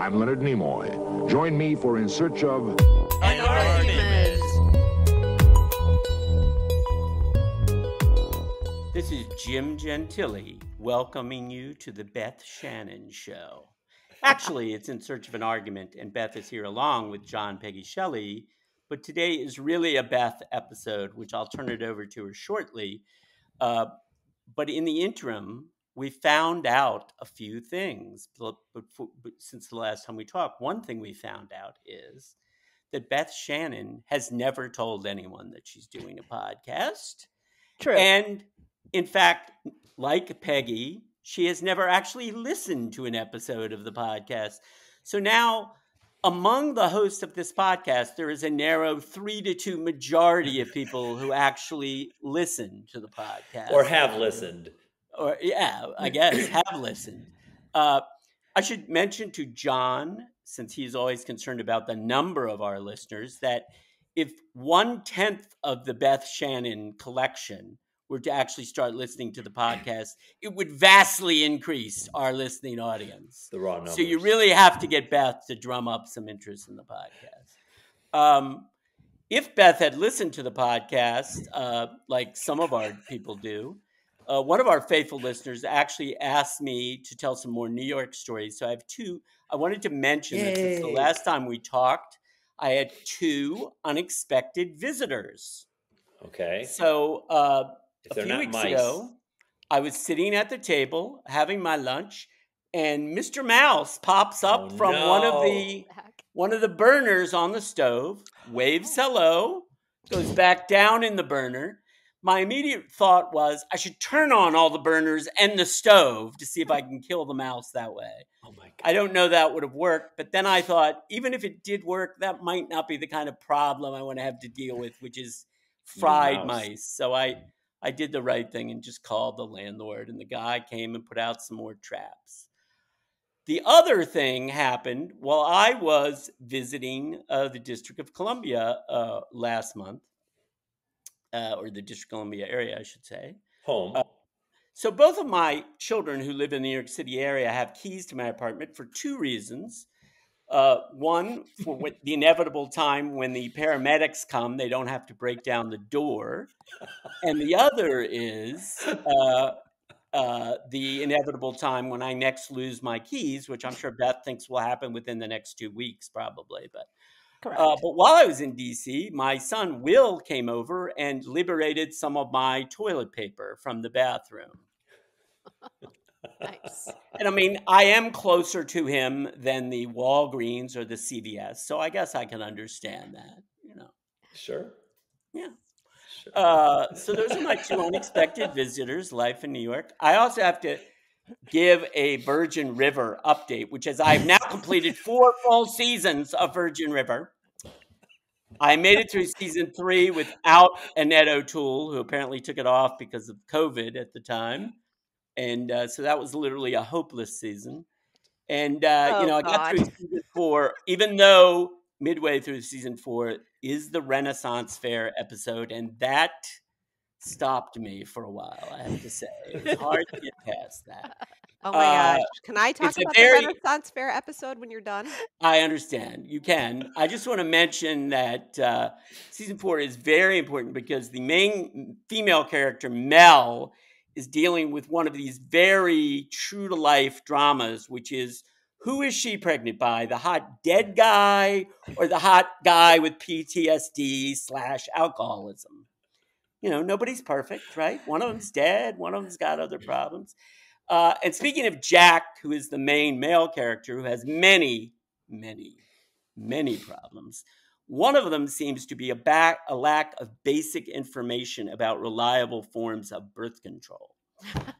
I'm Leonard Nimoy. Join me for In Search of... Annoyances. This is Jim Gentili welcoming you to the Beth Shannon Show. Actually, it's In Search of an Argument, and Beth is here along with John, Peggy, Shelley. But today is really a Beth episode, which I'll turn it over to her shortly. But in the interim, we found out a few things. But since the last time we talked, one thing we found out is that Beth Shannon has never told anyone that she's doing a podcast. True. And in fact, like Peggy, she has never actually listened to an episode of the podcast. So now, among the hosts of this podcast, there is a narrow 3-2 majority of people who actually listen to the podcast. Or have listened. Or, yeah, I guess, have listened. I should mention to John, since he's always concerned about the number of our listeners, that if 1/10 of the Beth Shannon collection were to actually start listening to the podcast, it would vastly increase our listening audience. The raw numbers. So you really have to get Beth to drum up some interest in the podcast. If Beth had listened to the podcast, like some of our people do, one of our faithful listeners actually asked me to tell some more New York stories. So I have two. I wanted to mention that since the last time we talked, I had 2 unexpected visitors. Okay. So If a they're few not weeks mice. ago, I was sitting at the table having my lunch, and Mr. Mouse pops up from one of the burners on the stove, waves hello, goes back down in the burner. My immediate thought was I should turn on all the burners and the stove to see if I can kill the mouse that way. Oh my God. I don't know that would have worked, but then I thought even if it did work, that might not be the kind of problem I want to have to deal with, which is fried mice. So I did the right thing and just called the landlord, and the guy came and put out some more traps. The other thing happened while I was visiting the District of Columbia last month, or the District of Columbia area, I should say. Home. So both of my children who live in the New York City area have keys to my apartment for 2 reasons. One, for the inevitable time when the paramedics come, they don't have to break down the door. And the other is the inevitable time when I next lose my keys, which I'm sure Beth thinks will happen within the next 2 weeks, probably. But while I was in D.C., my son Will came over and liberated some of my toilet paper from the bathroom. Nice. And I mean, I am closer to him than the Walgreens or the CVS, so I guess I can understand that, you know. Sure. Yeah. Sure. So those are my 2 unexpected visitors, life in New York. I also have to give a Virgin River update, which is I've now completed 4 full seasons of Virgin River. I made it through season 3 without Annette O'Toole, who apparently took it off because of COVID at the time. And so that was literally a hopeless season. And, I got through season 4, even though midway through season 4 is the Renaissance Fair episode. And that stopped me for a while, I have to say. It was hard to get past that. Oh my gosh. Can I talk about the Renaissance Fair episode when you're done? I understand. You can. I just want to mention that season 4 is very important because the main female character, Mel, is dealing with one of these very true-to-life dramas, which is who is she pregnant by, the hot dead guy or the hot guy with PTSD/alcoholism? You know, nobody's perfect, right? One of them's dead. One of them's got other problems. And speaking of Jack, who is the main male character, who has many, many, many problems, one of them seems to be a lack of basic information about reliable forms of birth control.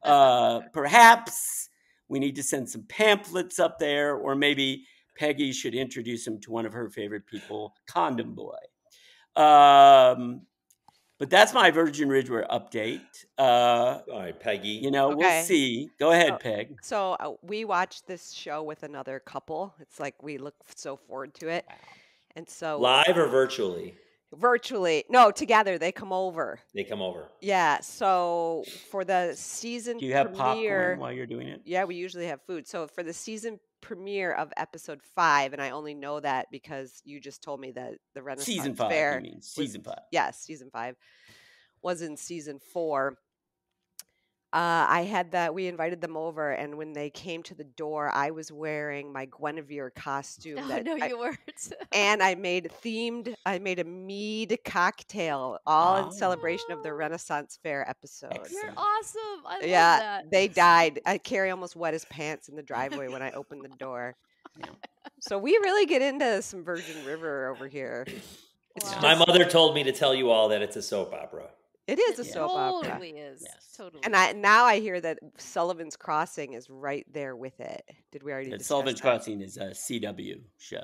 Perhaps we need to send some pamphlets up there, or maybe Peggy should introduce him to one of her favorite people, Condom Boy. But that's my Virgin River update. All right, Peggy. We'll see. Go ahead, Peg. So we watched this show with another couple. It's like we look so forward to it. And so Live or virtually? Virtually. No, together. They come over. They come over. Yeah. So for the season Do you have premiere, popcorn while you're doing it? yeah, we usually have food. So for the season premiere of episode 5, and I only know that because you just told me that the Renaissance Season 5, Fair you mean. Season 5. Yes, season 5 was in season 4. I had that. We invited them over, and when they came to the door, I was wearing my Guinevere costume. Oh, no, you weren't. And I made a mead cocktail, all in celebration of the Renaissance Fair episode. Excellent. You're awesome. I love Yeah, that. they died. Carrie almost wet his pants in the driveway when I opened the door. Yeah. So we really get into some Virgin River over here. It's Wow. My mother told me to tell you all that it's a soap opera. It is a Yeah. soap opera. Totally is. Yes. Totally. And now I hear that Sullivan's Crossing is right there with it. Did we already discuss Sullivan's that? Crossing is a CW show.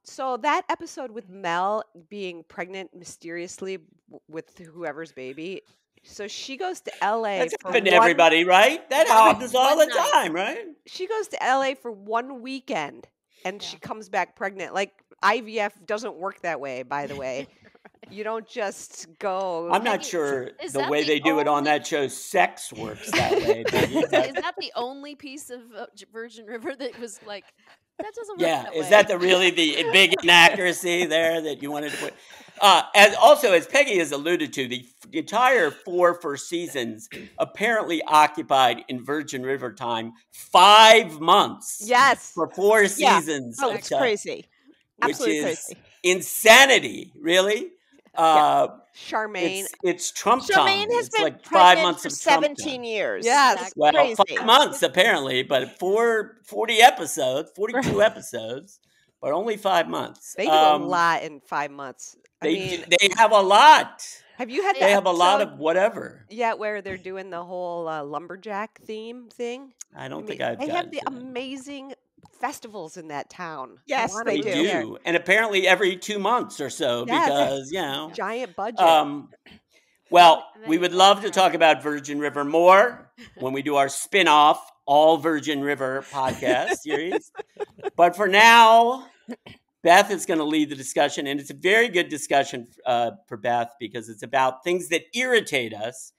So that episode with Mel being pregnant mysteriously with whoever's baby. So she goes to LA That's for happened to one, everybody, right? That happens all the One night. time, right? she goes to LA for one weekend and she Yeah. comes back pregnant. Like IVF doesn't work that way, by the way. You don't just go. I'm not Peggy, sure is the that way the they do it on only- that show, sex works that way. Peggy. Is that the only piece of Virgin River that was like, that doesn't work Yeah, that is way? that the big inaccuracy there that you wanted to put? As Peggy has alluded to, the entire 4 first seasons apparently occupied in Virgin River time 5 months. Yes. For 4 Yeah. seasons. Oh, it's crazy. Which Absolutely is crazy. insanity, really. Charmaine. It's Trump Charmaine time. has It's been like 5 pregnant months for of Trump 17 time. years. Yes. That's Well, crazy. 5 months apparently, but 40 episodes, 42 episodes, but only 5 months. They do a lot in 5 months. They have a lot. Have you had the They have a lot episode of whatever. yet where they're doing the whole lumberjack theme thing? I don't think mean, I've they gotten have the to that. amazing festivals in that town. I Yes, wanna they They go do. there. do, and apparently every 2 months or so, Yes. because you know. Giant budget. Well, And then we you would walk love to around. talk about Virgin River more when we do our spin-off All Virgin River podcast series. But for now, Beth is going to lead the discussion, and it's a very good discussion for Beth because it's about things that irritate us.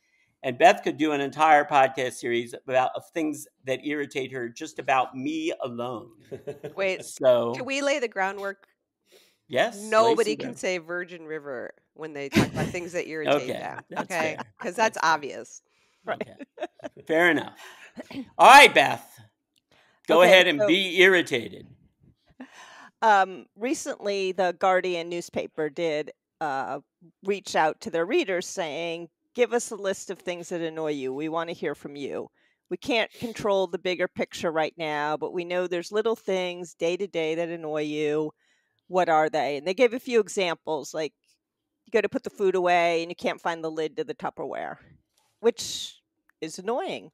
And Beth could do an entire podcast series of things that irritate her, just about me alone. Wait, So, can we lay the groundwork? yes, Nobody Lacey, can go. say Virgin River when they talk about things that irritate Okay, them. that's Okay, fair. because that's obvious. Okay. Fair enough. All right, Beth. Go Okay, ahead and so- be irritated. Recently, the Guardian newspaper did reach out to their readers saying, give us a list of things that annoy you. We want to hear from you. We can't control the bigger picture right now, but we know there's little things day to day that annoy you. What are they? And they gave a few examples, like you go to put the food away and you can't find the lid to the Tupperware, which is annoying.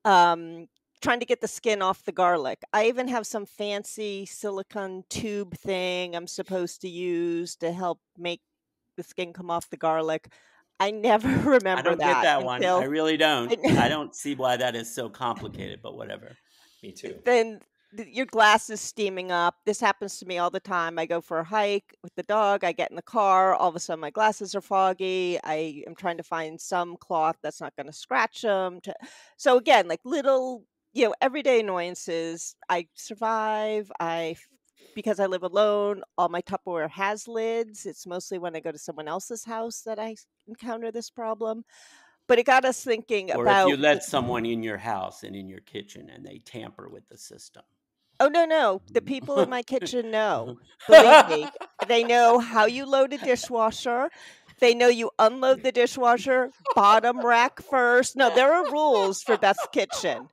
Trying to get the skin off the garlic. I even have some fancy silicone tube thing I'm supposed to use to help make the skin come off the garlic. I never remember I don't get that one. until I really don't. I- I don't see why that is so complicated, but whatever. Me too. then your glass is steaming up. This happens to me all the time. I go for a hike with the dog. I get in the car. All of a sudden, my glasses are foggy. I am trying to find some cloth that's not going to scratch them. So again, like little, everyday annoyances. I survive. Because I live alone, all my Tupperware has lids. It's mostly when I go to someone else's house that I encounter this problem. But it got us thinking Or about. if you let someone in your house and in your kitchen and they tamper with the system. Oh, no. The people in my kitchen know. Believe me. They know how you load a dishwasher. They know you unload the dishwasher, bottom rack first. No, there are rules for Beth's kitchen.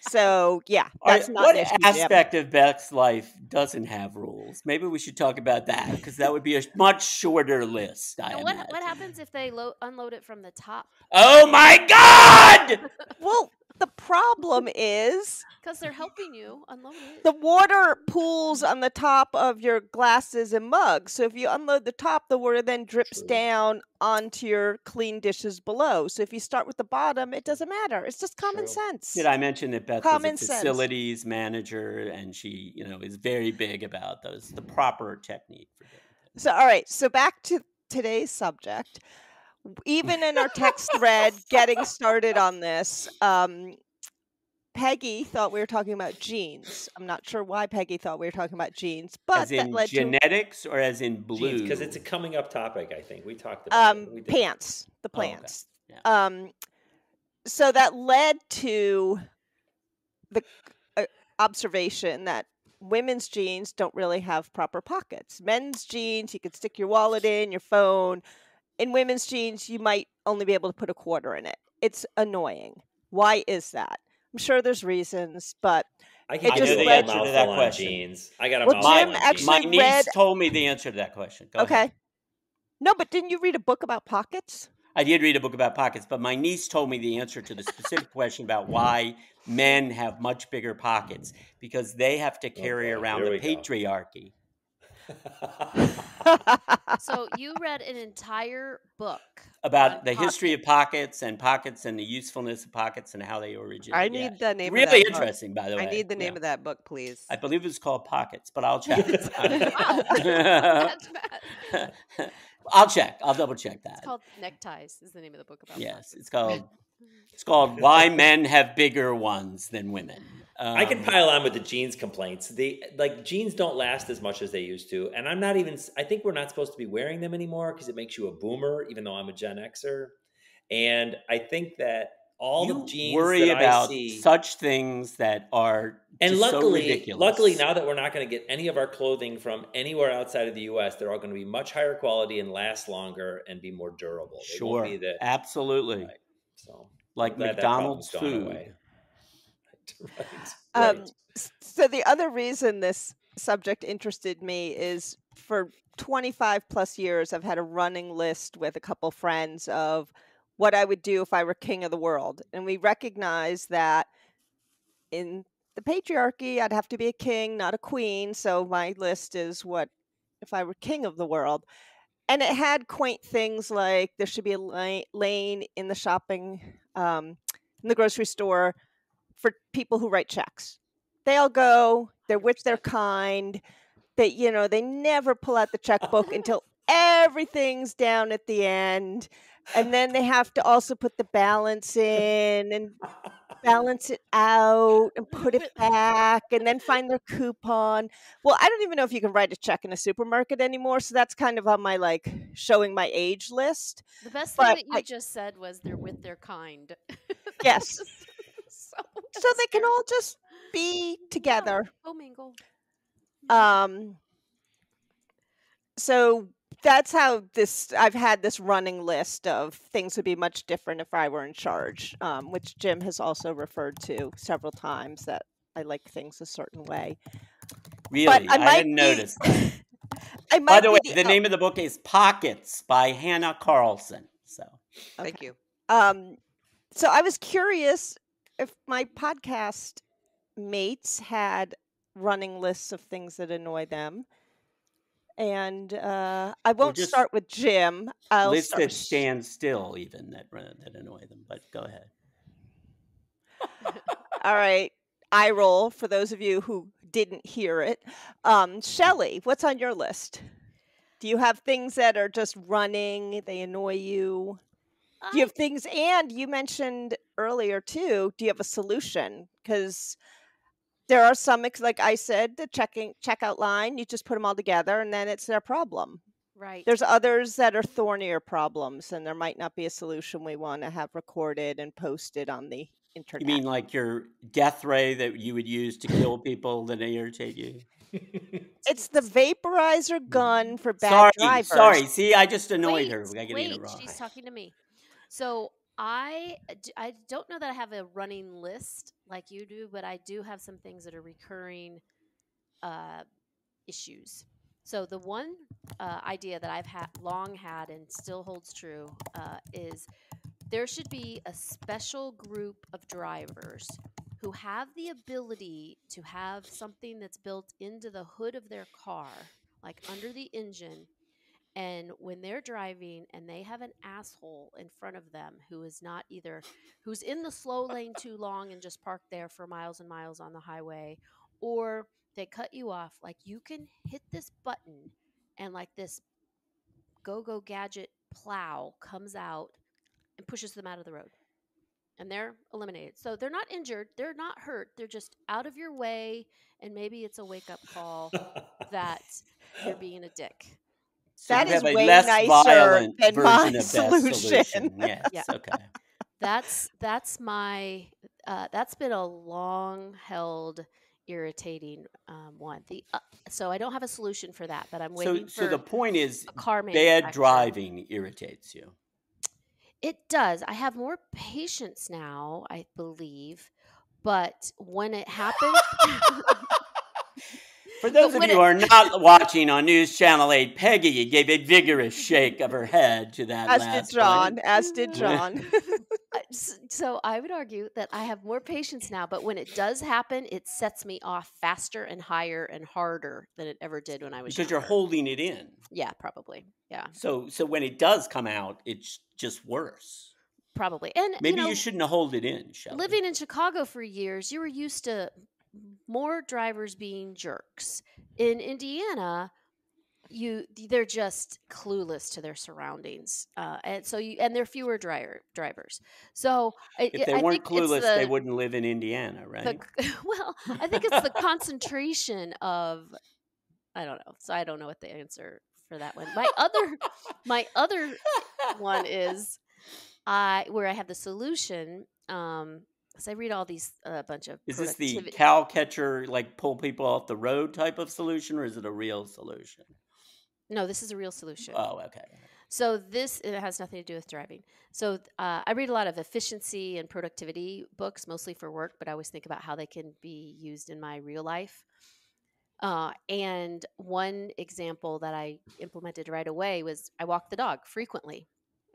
So, yeah, that's not what an issue. aspect of Beth's life doesn't have rules? Maybe we should talk about that because that would be a much shorter list. I And what imagine. happens if they unload it from the top? Oh my God! Well, the problem is Because they're helping you unload it. the water pools on the top of your glasses and mugs. So if you unload the top, the water then drips True. down onto your clean dishes below. So if you start with the bottom, it doesn't matter. It's just common True. sense. Did I mention that Beth Common was a sense. facilities manager and she, is very big about the proper technique for doing things. So, all right. So back to today's subject. Even in our text thread, getting started on this, Peggy thought we were talking about jeans. I'm not sure why Peggy thought we were talking about jeans, but As that in led to genetics or as in blue? Jeans, because it's a coming up topic. I think we talked about it. We did. pants, the Oh, okay. plants. Yeah. So that led to the observation that women's jeans don't really have proper pockets. Men's jeans, you could stick your wallet in, your phone. In women's jeans, you might only be able to put a quarter in it. It's annoying. Why is that? I'm sure there's reasons, but I it can just give you a led- whole answer to that mouthful on question. jeans. I got a Well, mouthful Jim on actually My jeans. niece read. told me the answer to that question. Go ahead. Okay. No, but didn't you read a book about pockets? I did read a book about pockets, but my niece told me the answer to the specific question about why men have much bigger pockets, because they have to carry boy, around here the we go. patriarchy. So you read an entire book About on the history of pockets. pockets and the usefulness of pockets and how they originate. I Yeah. need the name of Really that book. interesting, by the way. I need the name Yeah. of that book, please. I believe it's called Pockets, but I'll check. Wow. That's bad. I'll check. I'll double check that. It's called Neckties is the name of the book about Yes, pockets. it's called Why Men Have Bigger Ones Than Women. I can pile on with the jeans complaints. Jeans don't last as much as they used to, and I think we're not supposed to be wearing them anymore because it makes you a boomer, even though I'm a Gen Xer. And I think that all the jeans worry that about I see, such things that are and just so luckily, ridiculous. now that we're not going to get any of our clothing from anywhere outside of the U.S., they're all going to be much higher quality and last longer and be more durable. They Sure, won't be absolutely. Right. So like I'm glad McDonald's that problem's food. gone away. Right. So the other reason this subject interested me is for 25 plus years, I've had a running list with a couple friends of what I would do if I were king of the world. And we recognize that in the patriarchy, I'd have to be a king, not a queen. So my list is what if I were king of the world. And it had quaint things like there should be a lane in the in the grocery store for people who write checks. They all go, they're with their 100%. kind. They never pull out the checkbook until everything's down at the end. And then they have to also put the balance in and balance it out and put it back and then find their coupon. Well, I don't even know if you can write a check in a supermarket anymore. So that's kind of on my showing my age list. The best thing But that you just said was they're with their kind. Yes. So they can scary. all just be together. Commingle. So that's how I've had this running list of things would be much different if I were in charge, which Jim has also referred to several times, that I like things a certain way. Really? But I didn't notice that. By the way, the name of the book is Pockets by Hannah Carlson. So Thank you. So I was curious if my podcast mates had running lists of things that annoy them. And I won't start with Jim. I'll lists start that with stand still, even that annoy them. But go ahead. All right. Eye roll for those of you who didn't hear it. Shelley, what's on your list? Do you have things that are just running? They annoy you? Do you have things, and you mentioned earlier too, do you have a solution? Because there are some, like I said, the checkout line, you just put them all together and then it's their problem. Right. There's others that are thornier problems, and there might not be a solution we want to have recorded and posted on the internet. You mean like your death ray that you would use to kill people that irritate you? It's the vaporizer gun for bad drivers. Sorry. See, I just annoyed her. I get it wrong. She's talking to me. So I don't know that I have a running list like you do, but I do have some things that are recurring issues. So the one idea that I've long had and still holds true is there should be a special group of drivers who have the ability to have something that's built into the hood of their car, like under the engine. And when they're driving and they have an asshole in front of them who is not either, who's in the slow lane too long and just parked there for miles and miles on the highway, or they cut you off, like you can hit this button and like this go gadget plow comes out and pushes them out of the road. and they're eliminated. So they're not injured, they're not hurt, they're just out of your way, and maybe it's a wake-up call that you're being a dick. So That you is have a way less nicer violent than version my of Beth's solution. solution. Yes. Yeah. Okay. That's my that's been a long held irritating one. So I don't have a solution for that, but I'm waiting So the for point is, a car bad manufacturer. driving irritates you. It does. I have more patience now, I believe, but when it happens, For those of you who are not watching on News Channel 8, Peggy gave a vigorous shake of her head to that As did last John. one. As did John. so I would argue that I have more patience now, but when it does happen, it sets me off faster and higher and harder than it ever did when I was Because younger. you're holding it in. Yeah, probably. Yeah, So when it does come out, it's just worse. probably. And Maybe you shouldn't hold it in, Shelley. living in Chicago for years, you were used to more drivers being jerks. In Indiana, they're just clueless to their surroundings, and so and they're fewer drivers. So If they I weren't think it's clueless, they wouldn't live in Indiana, right? well, I think it's the concentration of, I don't know. So I don't know what the answer for that one. My other one is where I have the solution. So I read all these bunch of Is this the productivity. cow catcher, like pull people off the road type of solution, or is it a real solution? No, this is a real solution. Oh, okay. So it has nothing to do with driving. So I read a lot of efficiency and productivity books, mostly for work, but I always think about how they can be used in my real life. And one example that I implemented right away was I walk the dog frequently.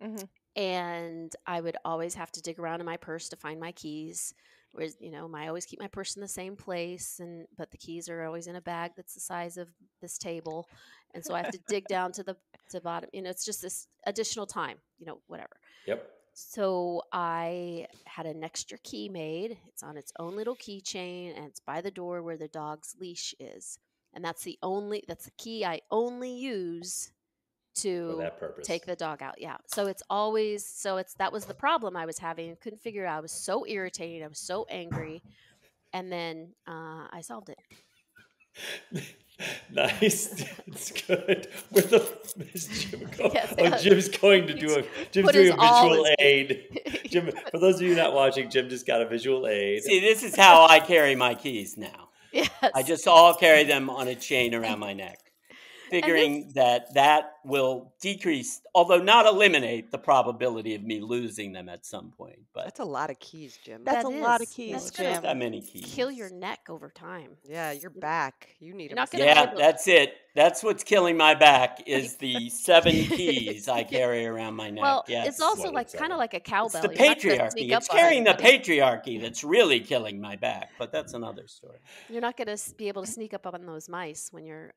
Mm-hmm. And I would always have to dig around in my purse to find my keys. Whereas, I always keep my purse in the same place, but the keys are always in a bag that's the size of this table, and so I have to dig down to the bottom. It's just this additional time, whatever. Yep. So I had an extra key made. It's on its own little keychain, and it's by the door where the dog's leash is, and that's the key I only use For to that purpose. take the dog out. Yeah. So that was the problem I was having. Couldn't figure it out. I was so irritated. I was so angry. And then I solved it. Nice. It's good. With Jim Yes, Jim's going to do Jim's put doing his a all visual his- aid. Jim, for those of you not watching, Jim just got a visual aid. See, this is how I carry my keys now. Yes. I just all carry them on a chain around my neck, figuring that will decrease, although not eliminate, the probability of me losing them at some point. But That's a lot of keys, Jim. That's That a lot of is. keys, That's it's not Jim. that many keys. Kill your neck over time. Yeah, your back. You need You're a not gonna massage. be Yeah, able- that's it. That's what's killing my back is the 7 keys I carry around my neck. Well, yes. it's also Well, like it's kind of all- like a cowbell. It's the You're not gonna patriarchy. sneak up It's on carrying the anybody. patriarchy that's really killing my back, but that's another story. You're not going to be able to sneak up on those mice when you're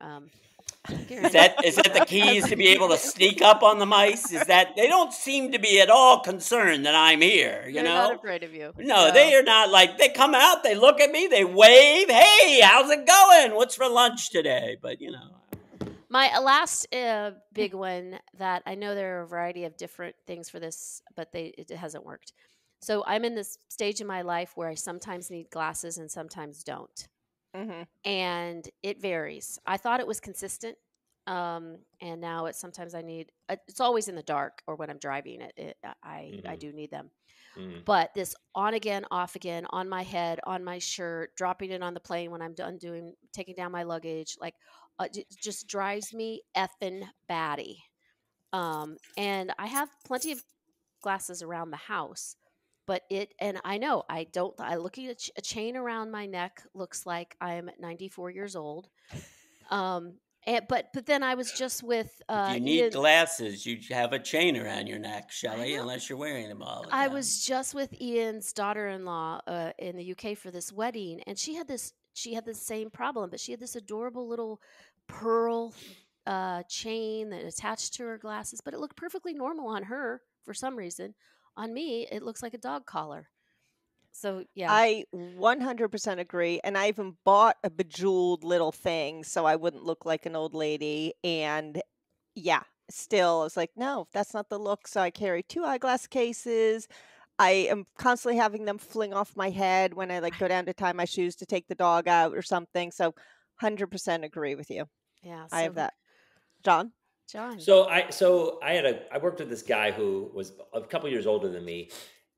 Is that the keys to be able to sneak up on the mice? Is that they don't seem to be at all concerned that I'm here, you They're know? not afraid of you. No, they are not. Like, they come out, they look at me, they wave, hey, how's it going? What's for lunch today? But My last big one that I know there are a variety of different things for this, but it hasn't worked. So I'm in this stage in my life where I sometimes need glasses and sometimes don't. Mm-hmm. And it varies. I thought it was consistent. And now sometimes I need, it's always in the dark or when I'm driving I do need them. Mm. But this on again, off again, on my head, on my shirt, dropping it on the plane when I'm done taking down my luggage, like it just drives me effing batty. And I have plenty of glasses around the house, but I know looking at a chain around my neck looks like I'm 94 years old. But then I was just with if you need Ian. glasses, you have a chain around your neck, Shelley, know. unless you're wearing them all the I time. was just with Ian's daughter-in-law in the UK for this wedding, and she had the same problem, but she had this adorable little pearl chain that attached to her glasses, but it looked perfectly normal on her for some reason. On me, it looks like a dog collar. So yeah, I 100% agree. And I even bought a bejeweled little thing so I wouldn't look like an old lady. And yeah, still, I was like, no, that's not the look. So I carry 2 eyeglass cases. I am constantly having them fling off my head when I like go down to tie my shoes to take the dog out or something. So 100% agree with you. Yeah. I have So, that. John? John. I worked with this guy who was a couple years older than me,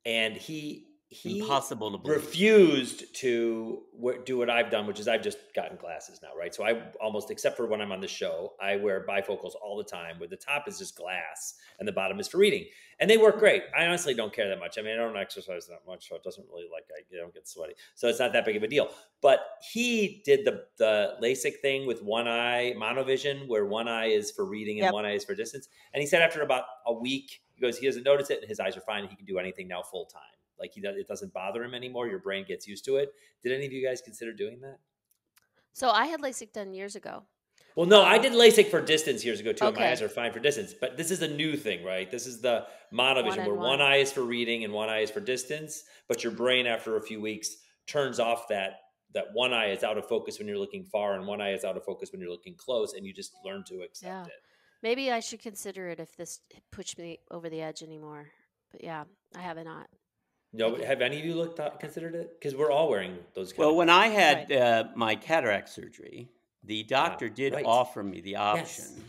and he Impossible to believe. refused to do what I've done, which is I've just gotten glasses now, right? So I almost, except for when I'm on the show, I wear bifocals all the time, where the top is just glass and the bottom is for reading, and they work great. I honestly don't care that much. I mean, I don't exercise that much, so it doesn't really I don't get sweaty, so it's not that big of a deal. But he did the LASIK thing with one eye, monovision, where one eye is for reading and Yep. one eye is for distance. And he said after about a week, he goes, he doesn't notice it, and his eyes are fine. And he can do anything now full time. Like it doesn't bother him anymore. Your brain gets used to it. Did any of you guys consider doing that? So I had LASIK done years ago. Well, no, I did LASIK for distance years ago too. And my Okay. eyes are fine for distance, but this is a new thing, right? This is the monovision, where One-on-one. one eye is for reading and one eye is for distance. But your brain, after a few weeks, turns off that one eye is out of focus when you're looking far, and one eye is out of focus when you're looking close, and you just learn to accept Yeah. it. Maybe I should consider it if this pushed me over the edge anymore. But yeah, I have not. No, Thank you. have any of you considered it? Because we're all wearing those. Well, when glasses. I had my cataract surgery, the doctor did right. offer me the option Yes.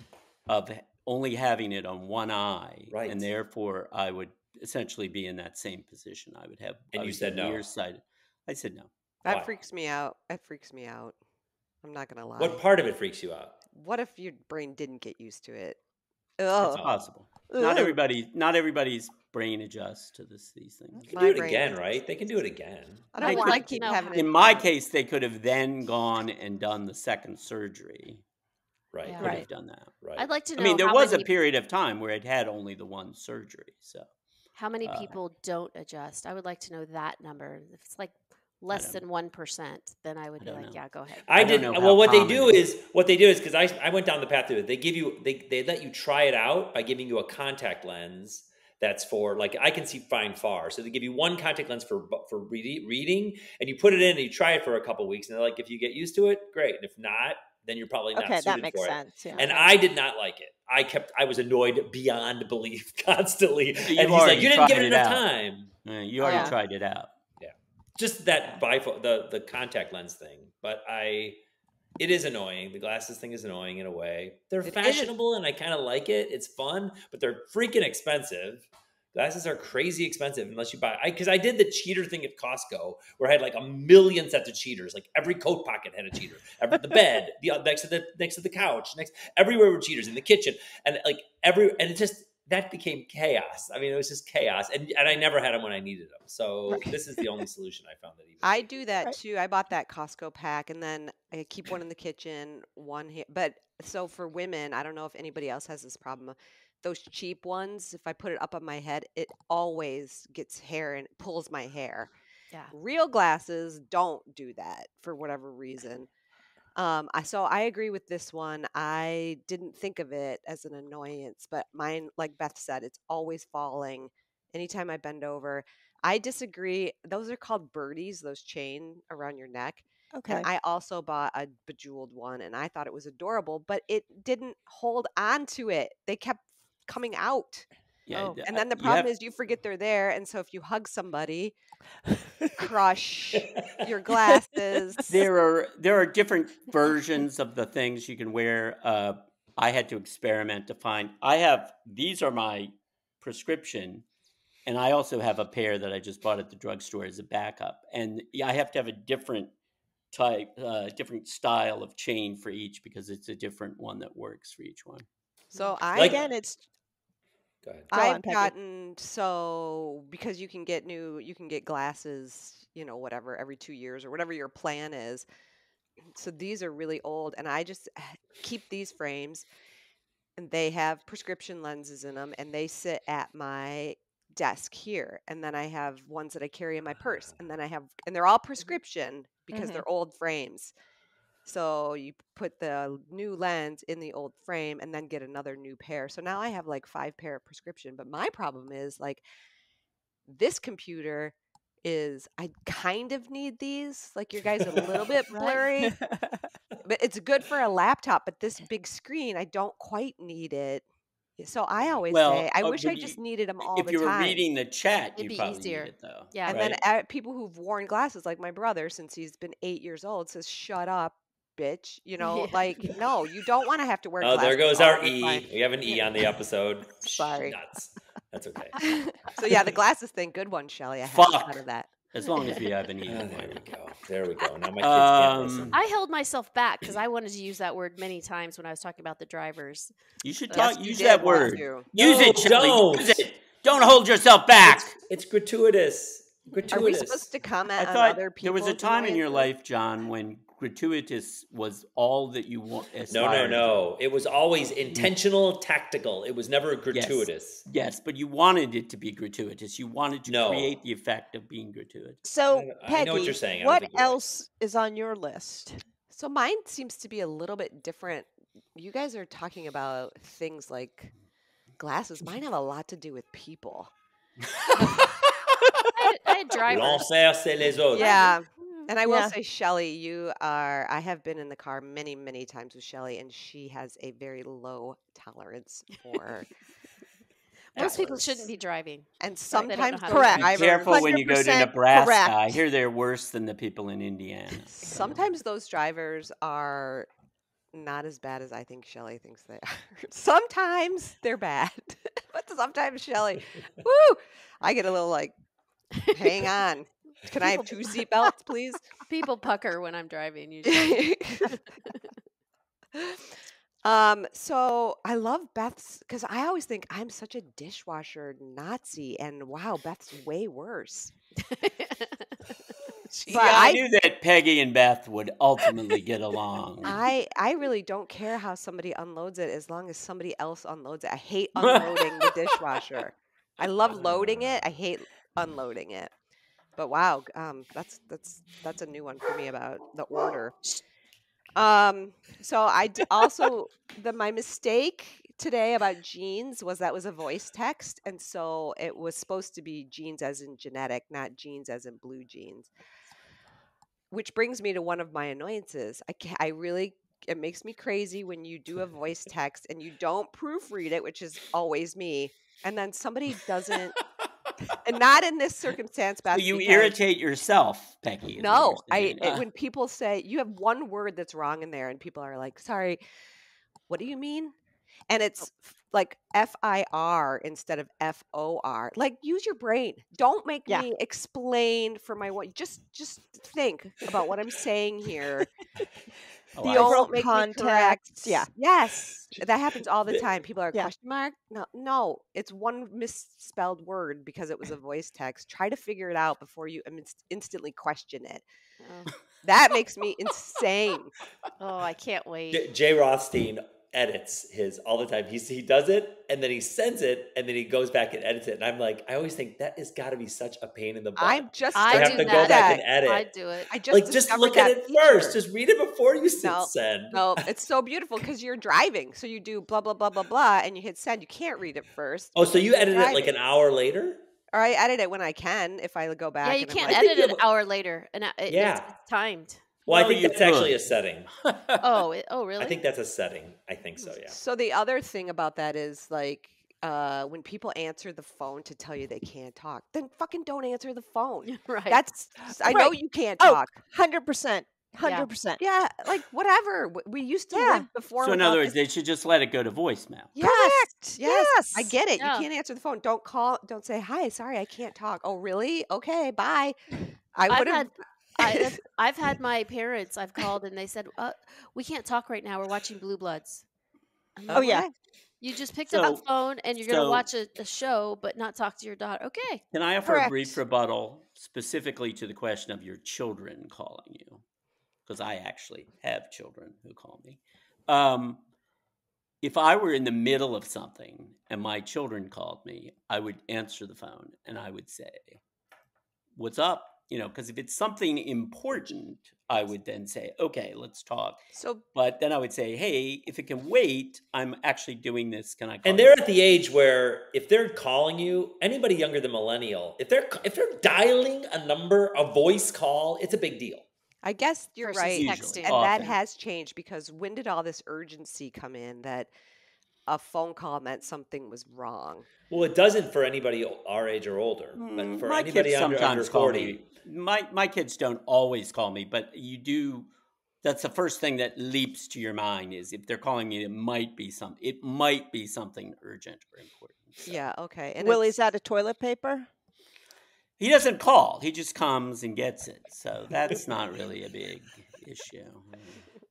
of only having it on one eye, Right. and therefore I would essentially be in that same position. I would have. And I you would said be no. nearsighted. I said no. That Why? freaks me out. That freaks me out. I'm not gonna lie. What part of it freaks you out? What if your brain didn't get used to it? It's Ugh. possible. Ugh. Not everybody's brain adjusts to these things. They can My do it brain again, doesn't. right? They can do it again. I don't I want would to like to keep know having how- it. In my done. case, they could have then gone and done the second surgery. Right. Yeah. Could Right. have done that. Right. I'd like to know. I mean, there how was a many, period of time where it had only the one surgery. So how many uh, people don't adjust. I would like to know that number. If it's like less don't than 1%, then I would I be don't like, know. yeah, go ahead. I don't did. know how Well, what they common do it is because I went down the path of it. They give you they let you try it out by giving you a contact lens that's for, like, I can see fine far. So they give you one contact lens for reading, and you put it in and you try it for a couple weeks, and they're like, if you get used to it, great, and if not, then you're probably not Okay, suited that makes for it. sense. Yeah. And I did not like it. I was annoyed beyond belief constantly. So And you've he's like, already you didn't give tried it it enough out. time. You already Yeah. tried it out. Just that the contact lens thing. But it is annoying. The glasses thing is annoying in a way. They're It is. fashionable and I kind of like it. It's fun, but they're freaking expensive. Glasses are crazy expensive unless you buy. Because I did the cheater thing at Costco, where I had like 1 million sets of cheaters. Like every coat pocket had a cheater. The bed, next to the couch, everywhere were cheaters, in the kitchen, and it just, that became chaos. I mean, it was just chaos, and I never had them when I needed them. So Right. this is the only solution I found that even. I do that Right. too. I bought that Costco pack, and then I keep one in the kitchen, one here. But so for women, I don't know if anybody else has this problem. Those cheap ones, if I put it up on my head, it always gets hair and pulls my hair. Yeah. Real glasses don't do that for whatever reason. So I agree with this one. I didn't think of it as an annoyance, but mine, like Beth said, it's always falling. Anytime I bend over, I disagree. Those are called birdies, those chain around your neck. And Okay. I also bought a bejeweled one, and I thought it was adorable, but it didn't hold on to it. They kept coming out. Yeah, Oh. And then the problem is you forget they're there. And so if you hug somebody, crush your glasses. there are different versions of the things you can wear. I had to experiment to find. These are my prescription, and I also have a pair that I just bought at the drugstore as a backup. And I have to have a different different style of chain for each, because it's a different one that works for each one. So Again, it's Go ahead. Go on, I've Peggy. gotten, so because you can get glasses, whatever, every 2 years or whatever your plan is. So these are really old, and I just keep these frames, and they have prescription lenses in them, and they sit at my desk here. And then I have ones that I carry in my purse, and they're all prescription because Mhm. they're old frames. So you put the new lens in the old frame and then get another new pair. So now I have like 5 pair of prescription. But my problem is, like, this computer I kind of need these. Like, your guy's a little bit blurry, but it's good for a laptop. But this big screen, I don't quite need it. So I always Well, say, I wish I just neneeded them all if the you were time. reading the chat, It'd you be probably easier. need it though. Yeah. And right? then people who've worn glasses, like my brother, since he's been 8 years old, says, "Shut up, bitch." You know, Yeah. like, no, you don't want to have to wear Oh, glasses. there goes all our the time. E. We have an E on the episode. Sorry. Nuts. That's okay. So yeah, the glasses thing, good one, Shelley. I hadn't thought Fuck. of that. As long as we have an Oh, E. there we go. There we go. Now my kids can't listen. I held myself back because I wanted to use that word many times when I was talking about the drivers. You should Yes, talk. you Use did that want word. to. Use No, it, Shelley. don't. Use it. Don't hold yourself back. It's gratuitous. Are we Gratuitous. supposed to comment I on thought other there people's was a time in your annoyances? life, John, when gratuitous was all that you want. No. It was always intentional, tactical. It was never gratuitous. Yes, but you wanted it to be gratuitous. You wanted to create the effect of being gratuitous. So, I Peggy, know what you're saying. I don't what think you're right. else is on your list? So mine seems to be a little bit different. You guys are talking about things like glasses. Mine have a lot to do with people. I had drivers. L'enfer, c'est les autres. Yeah. And I will Yeah. say, Shelley, I have been in the car many, many times with Shelley, and she has a very low tolerance for Most people hours. shouldn't be driving. And They don't know sometimes how those to Correct. Be drivers, careful when you go to 100% Nebraska. correct. I hear they're worse than the people in Indiana. sometimes those drivers are not as bad as I think Shelley thinks they are. Sometimes they're bad, but sometimes Shelley, woo, I get a little like, hang on. Can I have 2 seatbelts, please? People pucker when I'm driving usually. So I love Beth's because I always think I'm such a dishwasher Nazi, and wow, Beth's way worse. See, But I I knew that Peggy and Beth would ultimately get along. I really don't care how somebody unloads it as long as somebody else unloads it. I hate unloading the dishwasher. I love loading it. I hate unloading it. But wow, that's a new one for me about the order. So also my mistake today about genes was that was a voice text, and so it was supposed to be genes as in genetic, not genes as in blue jeans. Which brings me to one of my annoyances. It makes me crazy when you do a voice text and you don't proofread it, which is always me, and then somebody doesn't, and not in this circumstance, So Beth. you because- irritate yourself, Peggy. is what No, you're saying. when people say you have one word that's wrong in there, and people are like, "Sorry, what do you mean?" And it's like FIR instead of FOR. Like, use your brain. Don't make Yeah. me explain for my one. Just think about what I'm saying here. Oh, The I overall Don't make me context. correct. Yeah. Yes, that happens all the The- time. People are Yeah. question mark. No, it's one misspelled word because it was a voice text. Try to figure it out before you instantly question it. Oh. That makes me insane. Oh, I can't wait. Jay Rothstein edits his all the time. He does it and then he sends it and then he goes back and edits it. And I'm like, I always think that has got to be such a pain in the butt. I'm just I to have do to that. go back and edit. I do it. I just Like, just discovered look at that it feature. first. Just read it before you No, send. No, it's so beautiful because you're driving. So you do blah, blah, blah, blah, blah, and you hit send. You can't read it first. Oh, so because you you're edit it like driving. an hour later? Or I edit it when I can if I go back. Yeah, you and I'm can't like, I think edit you it have an hour later, and Yeah. it's timed. Well, I Well, think you that's actually could. a setting. Oh, really? I think that's a setting. I think so, yeah. So the other thing about that is like when people answer the phone to tell you they can't talk, then fucking don't answer the phone. Right. That's I know Right. you can't Oh, talk. 100%. 100%. Yeah, like whatever. We used to Yeah. live before. So in without other words, this. they should just let it go to voicemail. Yes, Correct. yes, I Yes. get it. Yeah. You can't answer the phone. Don't call. Don't say hi. Sorry, I can't talk. Oh, really? Okay, bye. I I've would have. I've had my parents. I've called and they said, "We can't talk right now. We're watching Blue Bloods." I'm Oh, like, yeah. Okay. You just picked up So- the phone and you're going to so- watch a show, but not talk to your daughter. Okay. Can I offer a brief Correct. rebuttal specifically to the question of your children calling you? Because I actually have children who call me. If I were in the middle of something and my children called me, I would answer the phone and I would say, "What's up?" Because if it's something important, I would then say, "Okay, let's talk." So But then I would say, "Hey, if it can wait, I'm actually doing this. Can I call And you?" they're at the age where if they're calling you, anybody younger than millennial, if they're dialing a number, a voice call, it's a big deal. I guess you're Versus right, Usually, texting. and that often. has changed because when did all this urgency come in that a phone call meant something was wrong. Well, it doesn't for anybody our age or older, but for My anybody kids under sometimes call 40. me. My kids don't always call me, but you do. That's the first thing that leaps to your mind is if they're calling me, it might be something urgent or important. So. Yeah, okay. And Willie's out of toilet paper? He doesn't call. He just comes and gets it. So that's not really a big issue.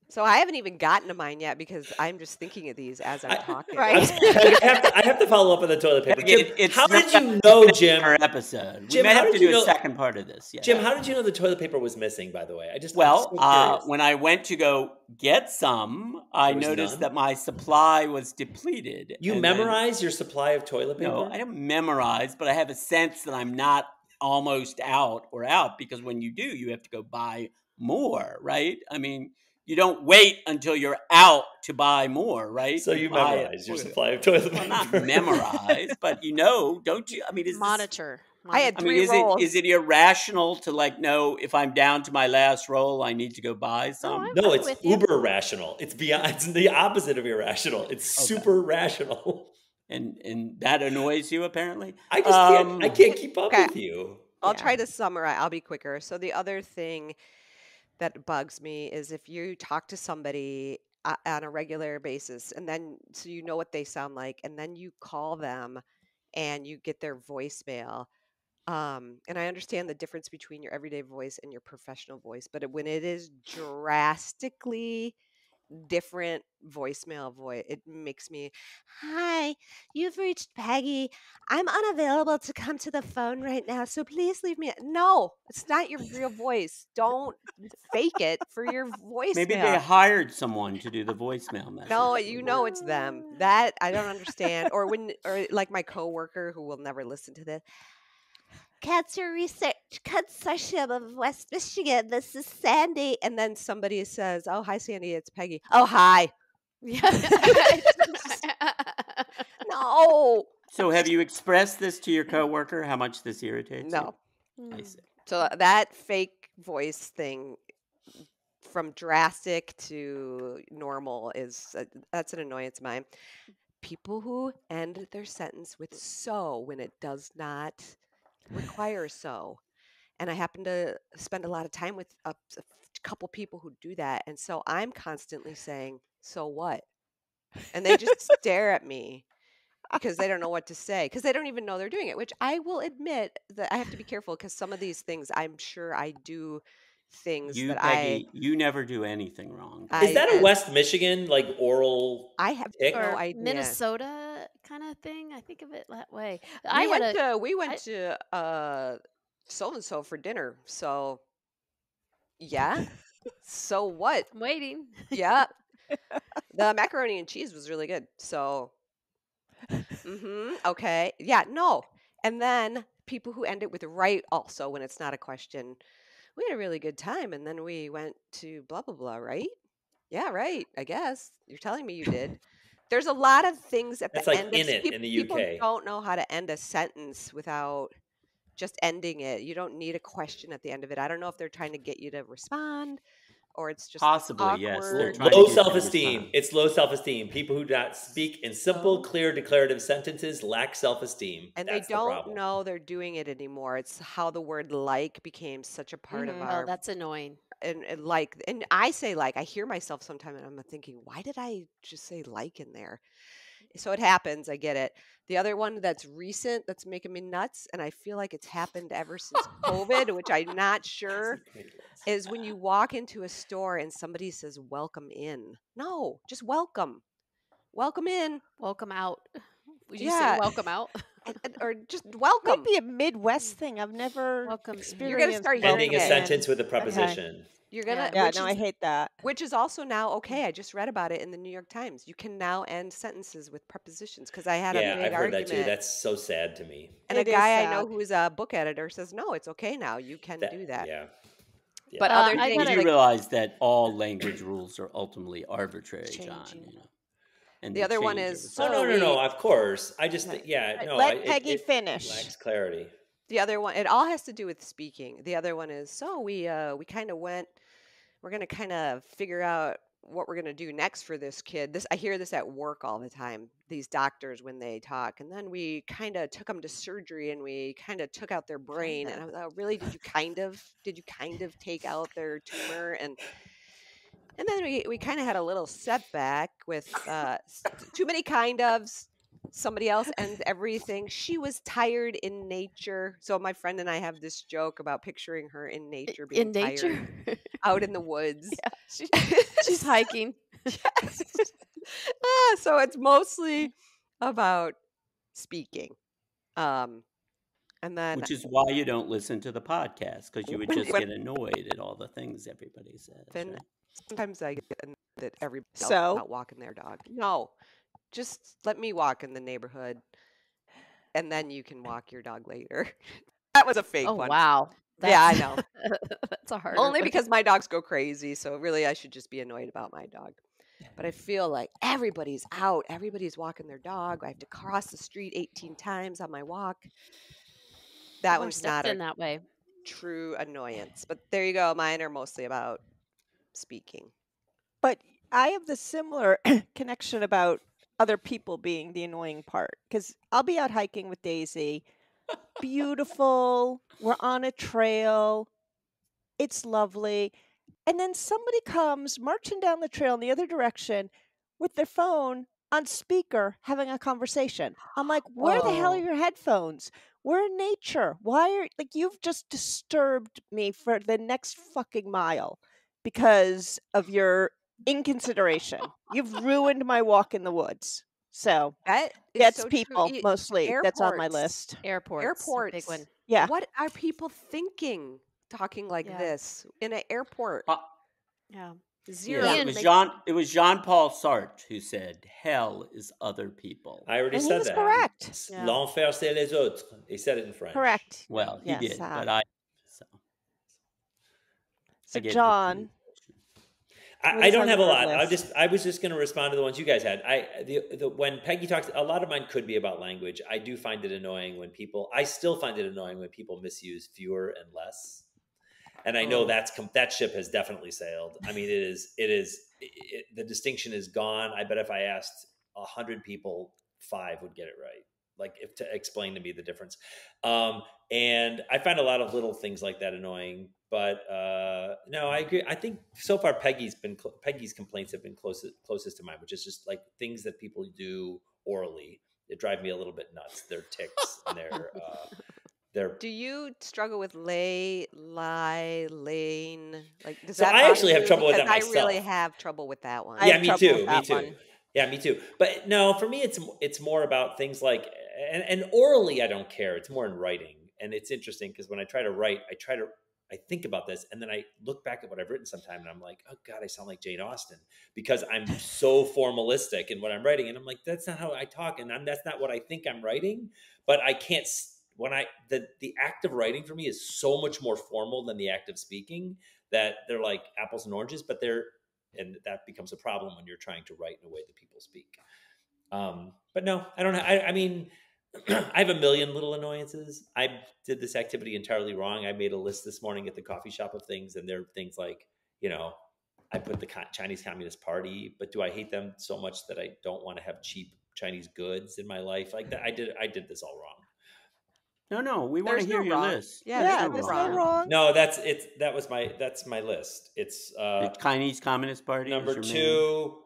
so I haven't even gotten to mine yet because I'm just thinking of these as I'm talking. Right. I have to follow up on the toilet paper. Jim, It's how not did you know, Jim? Our episode. Jim, we may how have to did you do a know- second part of this. Yeah. Jim, how did you know the toilet paper was missing, by the way? I'm Well, so curious. when I went to go get some, I There was noticed none? that my supply was depleted. You and then- memorize your supply of toilet paper? No, I don't memorize, but I have a sense that I'm not almost out or out because when you do, you have to go buy more, right? I mean, you don't wait until you're out to buy more, right? So you buy it. memorize your supply of toilet Well, paper. not memorize, but don't you? I mean, is this, Monitor. I had I mean, 3 rolls. is it irrational to know if I'm down to my last roll, I need to go buy some? I'm- No, I'm it's with you. uber rational. It's beyond. It's the opposite of irrational. It's super rational. And that annoys you apparently. I just can't. I can't keep up Okay. with you. I'll Yeah. try to summarize. I'll be quicker. So the other thing that bugs me is if you talk to somebody on a regular basis and then so you know what they sound like and then you call them and you get their voicemail. And I understand the difference between your everyday voice and your professional voice, but when it is drastically different voicemail voice, it makes me, hi, you've reached Peggy. I'm unavailable to come to the phone right now, so please leave me. No, it's not your real voice. Don't fake it for your voicemail. Maybe they hired someone to do the voicemail message. No, you know it's them. That I don't understand. Or like my coworker who will never listen to this. Cancer Research Consortium of West Michigan. This is Sandy. And then somebody says, oh, hi, Sandy. It's Peggy. Oh, hi. No. So have you expressed this to your coworker, how much this irritates No. you? I see. So that fake voice thing from drastic to normal is that's an annoyance of mine. People who end their sentence with so when it does not require so. And I happen to spend a lot of time with a couple people who do that. And so I'm constantly saying, so what? And they just stare at me because they don't know what to say because they don't even know they're doing it, which I will admit that I have to be careful because some of these things I'm sure I do things You, that Peggy, you never do anything wrong. Is that a and West Michigan oral? I have tick? no Or idea. Minnesota kind of thing. I think of it that way. We went to so and so for dinner. So yeah. So what? I'm waiting. Yeah. The macaroni and cheese was really good. So okay. Yeah, no. And then people who end it with right also when it's not a question. We had a really good time and then we went to blah blah blah, right? Yeah, right. I guess. You're telling me you did. There's a lot of things at That's the like end in of it in the people UK. don't know how to end a sentence without just ending it. You don't need a question at the end of it. I don't know if they're trying to get you to respond or it's just Possibly, yes. They're awkward. trying to Low get you to self-esteem. respond. It's low self-esteem. People who do not speak in simple, clear, declarative sentences lack self-esteem. And That's they the don't problem. know they're doing it anymore. It's how the word like became such a part of our Oh, that's annoying. and like and I say like I hear myself sometimes and I'm thinking, why did I just say like in there? So it happens, I get it. The other one that's recent that's making me nuts, and I feel like it's happened ever since COVID, which I'm not sure, is when you walk into a store and somebody says welcome in. No, just welcome. Welcome in. Welcome out. Would you Yeah. say welcome out? Or just welcome. Might be a Midwest thing. I've never Welcome. experienced. You're gonna start hearing Ending a it. sentence with a preposition. You're gonna Yeah. Yeah, which no, is, I hate that. which is also now okay. I just read about it in the New York Times. You can now end sentences with prepositions because I had a Yeah, big I've heard argument. that too. That's so sad to me. And a It is guy I know sad. who is a book editor says, no, it's okay now. You can do that. Yeah. But Uh, other I things You gotta- do like realize that all language rules are ultimately arbitrary, John. Changing. And The they other one change is over Oh time. no, So Of course. I just Right. no. Let Peggy it finish. lacks clarity. the other one, it all has to do with speaking. The other one is so we kind of we're gonna kind of figure out what we're going to do next for this kid. I hear this at work all the time, these doctors when they talk. And then we kind of took them to surgery and we kind of took out their brain. And I was like, really? Did you kind of take out their tumor? And then we kind of had a little setback with too many kind ofs, somebody else and everything. She was tired in nature. So my friend and I have this joke about picturing her in nature, being In nature? tired out in the woods. She's hiking. Yes. So it's mostly about speaking. And then Which is why you don't listen to the podcast, because you would just get annoyed at all the things everybody says. then Right? sometimes I get annoyed that everybody else is So? out walking their dog. No, just let me walk in the neighborhood, and then you can walk your dog later. That was a fake Oh, one. wow. Yeah, I know. That's a hard Only one. because my dogs go crazy, so really I should just be annoyed about my dog. But I feel like everybody's out. Everybody's walking their dog. I have to cross the street 18 times on my walk. That I've never one's stepped not in a that way. true annoyance. But there you go. Mine are mostly about speaking. But I have the similar connection about other people being the annoying part. Because I'll be out hiking with Daisy. Beautiful. We're on a trail. It's lovely. And then somebody comes marching down the trail in the other direction with their phone on speaker having a conversation. I'm like, where the hell are Whoa. your headphones? We're in nature. Why are, like, you've just disturbed me for the next fucking mile because of your inconsideration. You've ruined my walk in the woods. So That is that's so true. people mostly that's on my Airports. list. Airports. A big one. Yeah. What are people thinking talking like Yeah. this in an airport? Yeah. Zero. Yes, Ian, it was Jean-Paul Sartre who said, "Hell is other people." I already And he said was that. correct. Yeah. L'enfer c'est les autres. He said it in French. Correct. Well, he Yes. did, but I. So, So I get John, the- what I is don't on have a your lot. list? I was just going to respond to the ones you guys had. When Peggy talks, a lot of mine could be about language. I do find it annoying when people. I still find it annoying when people misuse fewer and less. And I know that ship has definitely sailed. I mean, the distinction is gone. I bet if I asked 100 people, 5 would get it right. Like to explain to me the difference. And I find a lot of little things like that annoying, but no, I agree. I think so far Peggy's complaints have been closest to mine, which is just like things that people do orally that drive me a little bit nuts. Their tics and their Do you struggle with lay, lie, lane? Like, does So that I bother actually have you? trouble with Because that I really myself. have trouble with that one. I Yeah, have me trouble too. with Me that too. one. Yeah, me too. But no, for me, it's more about things like and orally, I don't care. It's more in writing, and it's interesting because when I try to write, I think about this, and then I look back at what I've written sometime, and I'm like, oh God, I sound like Jane Austen because I'm so formalistic in what I'm writing, and I'm like, that's not how I talk, and that's not what I think I'm writing. But I can't the act of writing for me is so much more formal than the act of speaking that they're like apples and oranges, and that becomes a problem when you're trying to write in a way that people speak. But no, I don't. I mean, I have a million little annoyances. I did this activity entirely wrong. I made a list this morning at the coffee shop of things, and there are things like, I put the Chinese Communist Party, but do I hate them so much that I don't want to have cheap Chinese goods in my life? Like that, I did this all wrong. No, we want to There's hear no your wrong. list. Yeah, There's no wrong. No, that's my list. It's The Chinese Communist Party. number is your 2.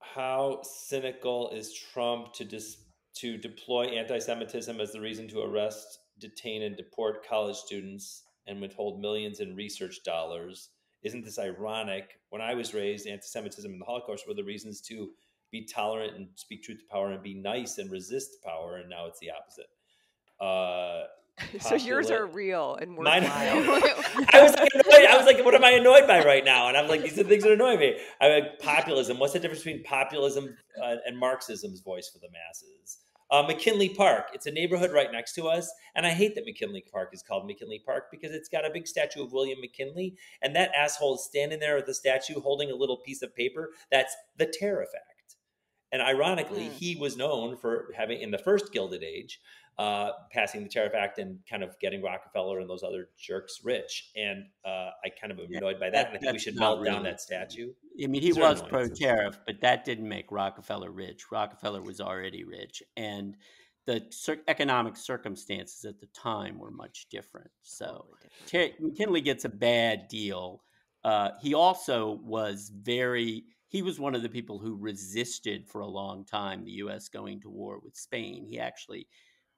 How cynical is Trump to deploy anti-Semitism as the reason to arrest, detain, and deport college students and withhold millions in research dollars? Isn't this ironic? When I was raised, anti-Semitism and the Holocaust were the reasons to be tolerant and speak truth to power and be nice and resist power, and now it's the opposite. So yours are real and Mine. worthwhile. I was like annoyed. I was like, what am I annoyed by right now? And I'm like, these are the things that annoy me. I'm like, populism. What's the difference between populism and Marxism's voice for the masses? McKinley Park. It's a neighborhood right next to us. And I hate that McKinley Park is called McKinley Park because it's got a big statue of William McKinley. And that asshole is standing there with the statue holding a little piece of paper. That's the Tariff Act. And ironically, he was known for having, in the first Gilded Age, passing the Tariff Act and kind of getting Rockefeller and those other jerks rich. And I kind of am annoyed by that. And I think we should melt down that statue. I mean, he was pro-tariff, but that didn't make Rockefeller rich. Rockefeller was already rich, and the economic circumstances at the time were much different. So McKinley gets a bad deal. He also was he was one of the people who resisted for a long time the U.S. going to war with Spain. He actually,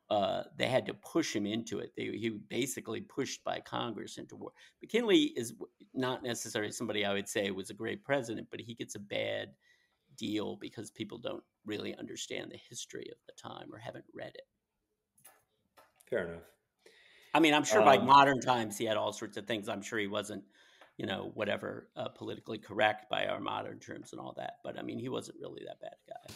they had to push him into it. He was basically pushed by Congress into war. McKinley is not necessarily somebody I would say was a great president, but he gets a bad deal because people don't really understand the history of the time or haven't read it. Fair enough. I mean, I'm sure by modern times he had all sorts of things. I'm sure he wasn't, whatever, politically correct by our modern terms and all that. But I mean, he wasn't really that bad guy.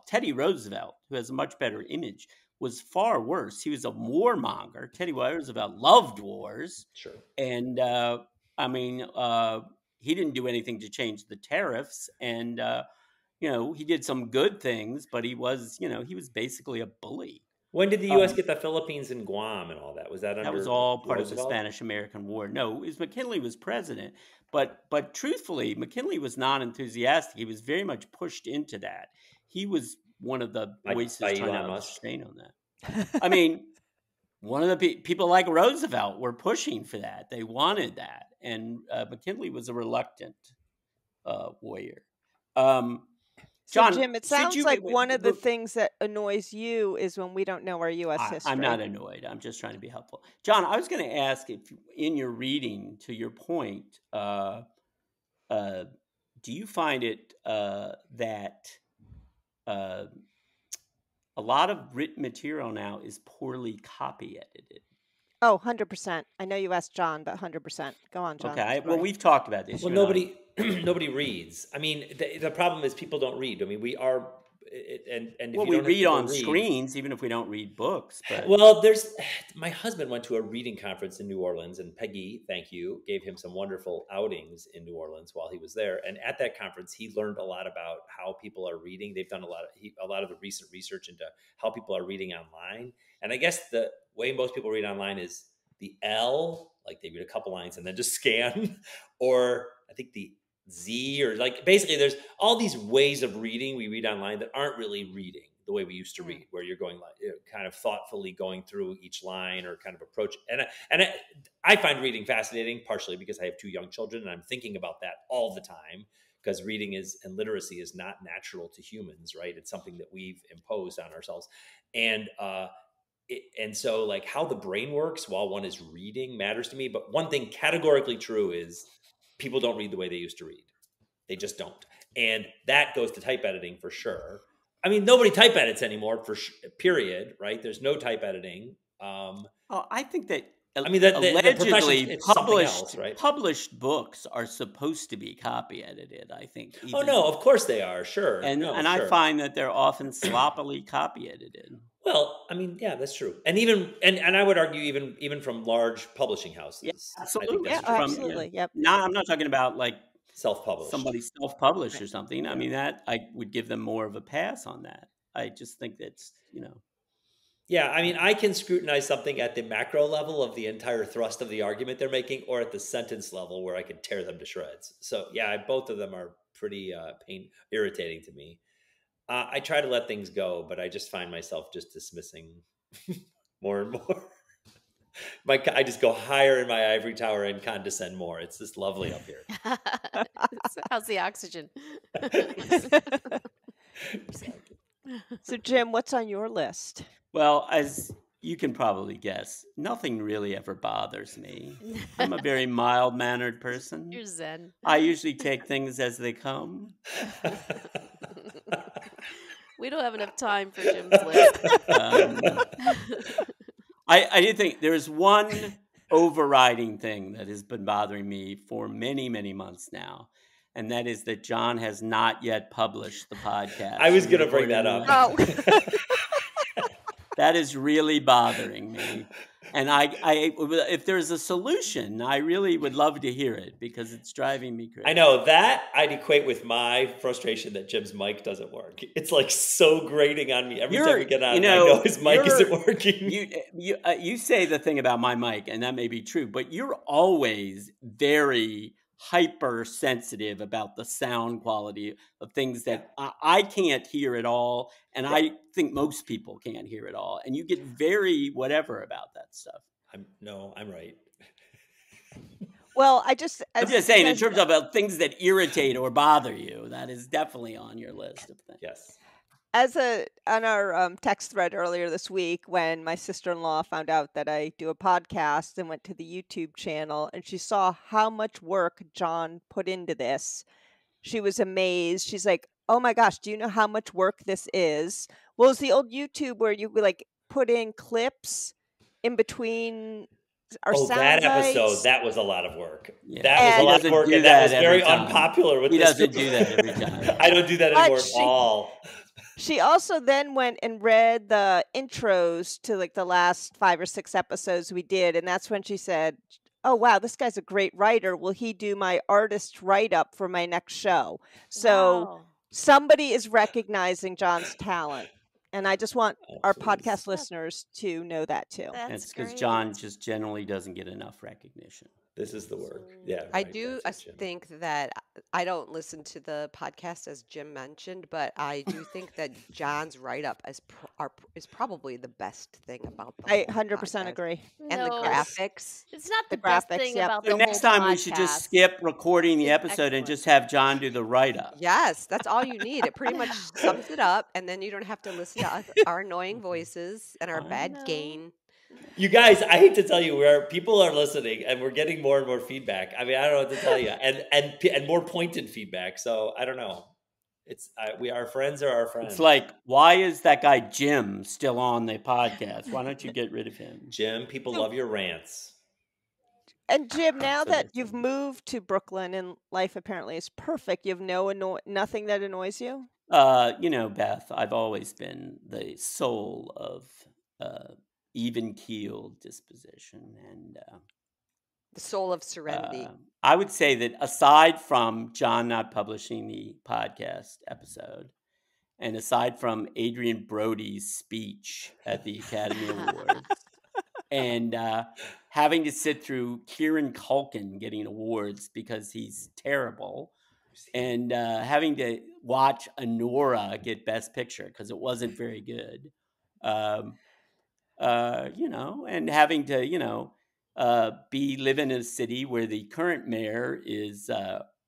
Teddy Roosevelt, who has a much better image, was far worse. He was a warmonger. Teddy Roosevelt loved wars. Sure. And he didn't do anything to change the tariffs. And, he did some good things, but he was basically a bully. When did the U.S. get the Philippines and Guam and all that? Was that under That was all part Roosevelt? of the Spanish-American War. No, McKinley was president. But truthfully, McKinley was not enthusiastic. He was very much pushed into that. He was one of the voices trying to sustain on that. I mean, one of the people like Roosevelt were pushing for that. They wanted that. And McKinley was a reluctant warrior. John, Jim, it sounds like one of the things that annoys you is when we don't know our U.S. history. I'm not annoyed. I'm just trying to be helpful. John, I was going to ask if in your reading, to your point, do you find it that a lot of written material now is poorly copy edited? Oh, 100%. I know you asked John, but 100%. Go on, John. Okay. Well, we've talked about this. Well, nobody reads. I mean, the problem is people don't read. I mean, we are, and we read on screens, even if we don't read books. But... Well, my husband went to a reading conference in New Orleans, and Peggy, thank you, gave him some wonderful outings in New Orleans while he was there. And at that conference, he learned a lot about how people are reading. They've done a lot of the recent research into how people are reading online. And I guess the way most people read online is the L, like they read a couple lines and then just scan, or I think the Z, or like basically there's all these ways of reading we read online that aren't really reading the way we used to read, where you're going like kind of thoughtfully going through each line or kind of approach. And I find reading fascinating, partially because I have 2 young children and I'm thinking about that all the time, because reading and literacy is not natural to humans, right? It's something that we've imposed on ourselves. And so like how the brain works while one is reading matters to me. But one thing categorically true is people don't read the way they used to read. They just don't. And that goes to type editing for sure. I mean, nobody type edits anymore period, right? There's no type editing. I think that allegedly published books are supposed to be copy edited, I think. Oh no, of course they are, sure. And I find that they're often sloppily copy edited. Well, I mean, yeah, that's true. And and I would argue even from large publishing houses. Yeah, absolutely. Absolutely. Yep. Now I'm not talking about like self-published. Somebody self-published or something. I mean, that I would give them more of a pass on that. I just think that's, Yeah, I mean, I can scrutinize something at the macro level of the entire thrust of the argument they're making, or at the sentence level where I can tear them to shreds. So yeah, both of them are pretty irritating to me. I try to let things go, but I just find myself just dismissing more and more. I just go higher in my ivory tower and condescend more. It's just lovely up here. How's the oxygen? So, Jim, what's on your list? Well, as you can probably guess, nothing really ever bothers me. I'm a very mild-mannered person. You're zen. I usually take things as they come. We don't have enough time for Jim's list. I did think there's one overriding thing that has been bothering me for many, many months now, and that is that John has not yet published the podcast. I was going to bring that up. Oh. That is really bothering me. And if there's a solution, I really would love to hear it because it's driving me crazy. I know that I'd equate with my frustration that Jim's mic doesn't work. It's like so grating on me every time we get on. I know his mic isn't working. You say the thing about my mic, and that may be true, but you're always very hypersensitive about the sound quality of things that I can't hear at all, and I think most people can't hear at all. And you get very whatever about that stuff. I'm right. Well, I'm just saying, in terms of things that irritate or bother you, that is definitely on your list of things. Yes. On our text thread earlier this week, when my sister-in-law found out that I do a podcast and went to the YouTube channel, and she saw how much work John put into this, she was amazed. She's like, "Oh my gosh, do you know how much work this is?" Well, it's the old YouTube where you like put in clips in between our sound that bites. episode, that was a lot of work. Yeah. That was a lot of work, and that was very unpopular with He this doesn't group. do that every time. I don't do that anymore at all. She also then went and read the intros to like the last 5 or 6 episodes we did, and that's when she said, "Oh wow, this guy's a great writer. Will he do my artist write-up for my next show?" So somebody is recognizing John's talent, and I just want our podcast listeners to know that too. That's because John just generally doesn't get enough recognition. This is the work. Yeah, I do think that I don't listen to the podcast as Jim mentioned, but I do think that John's write-up is probably the best thing about the I whole 100% podcast. agree. And the graphics. It's not the, The best graphics, thing yep. about The the next whole time we should just podcast. skip recording the It's episode and excellent. just have John do the write-up. Yes, that's all you need. It pretty much sums it up, and then you don't have to listen to our annoying voices and our bad gain. You guys, I hate to tell you, where people are listening, and we're getting more and more feedback. I mean, I don't know what to tell you, and more pointed feedback. So I don't know. It's our friends are our friends. It's like, why is that guy Jim still on the podcast? Why don't you get rid of him? Jim, people love your rants. And Jim, now that you've moved to Brooklyn and life apparently is perfect, you have nothing that annoys you? Beth, I've always been the soul of even-keeled disposition and the soul of serenity. I would say that aside from John not publishing the podcast episode, and aside from Adrian Brody's speech at the Academy Awards, and having to sit through Kieran Culkin getting awards because he's terrible, and having to watch Anora get Best Picture because it wasn't very good, and having to, live in a city where the current mayor is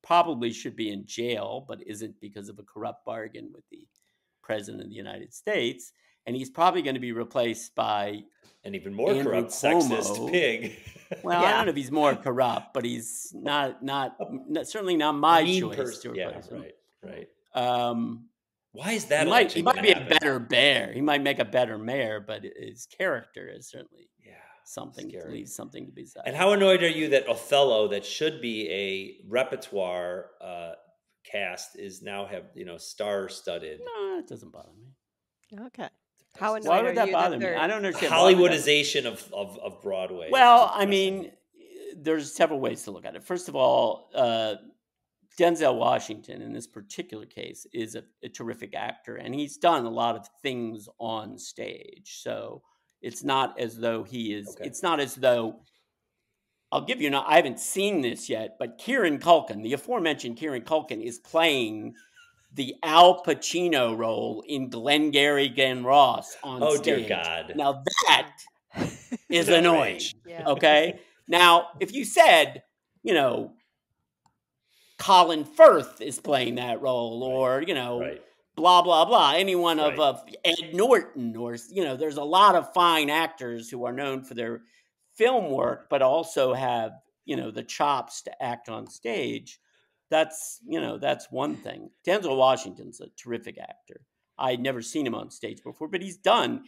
probably should be in jail, but isn't because of a corrupt bargain with the president of the United States. And he's probably going to be replaced by an even more Andrew corrupt, Cuomo. sexist pig. Well, I don't know if he's more corrupt, but he's not certainly not my mean choice person. to replace him. Right. Why is that? He might be a better bear. He might make a better mayor, but his character is certainly something to leave something to be said. And how annoyed are you that Othello, that should be a repertoire cast, is now have star-studded? No, it doesn't bother me. Okay. How annoyed Why would that you bother me? I don't understand. Hollywoodization of Broadway. Well, I mean, there's several ways to look at it. First of all, Denzel Washington, in this particular case, is a terrific actor, and he's done a lot of things on stage. So it's not as though he is. Okay. It's not as though. I'll give you. I haven't seen this yet, but Kieran Culkin, the aforementioned Kieran Culkin, is playing the Al Pacino role in Glengarry Glen Ross on stage. Oh, dear God. Now that is annoying. Yeah. Okay? Now, if you said, Colin Firth is playing that role, or, blah, blah, blah, anyone of Ed Norton, or, there's a lot of fine actors who are known for their film work, but also have, the chops to act on stage. That's one thing. Denzel Washington's a terrific actor. I'd never seen him on stage before, but he's done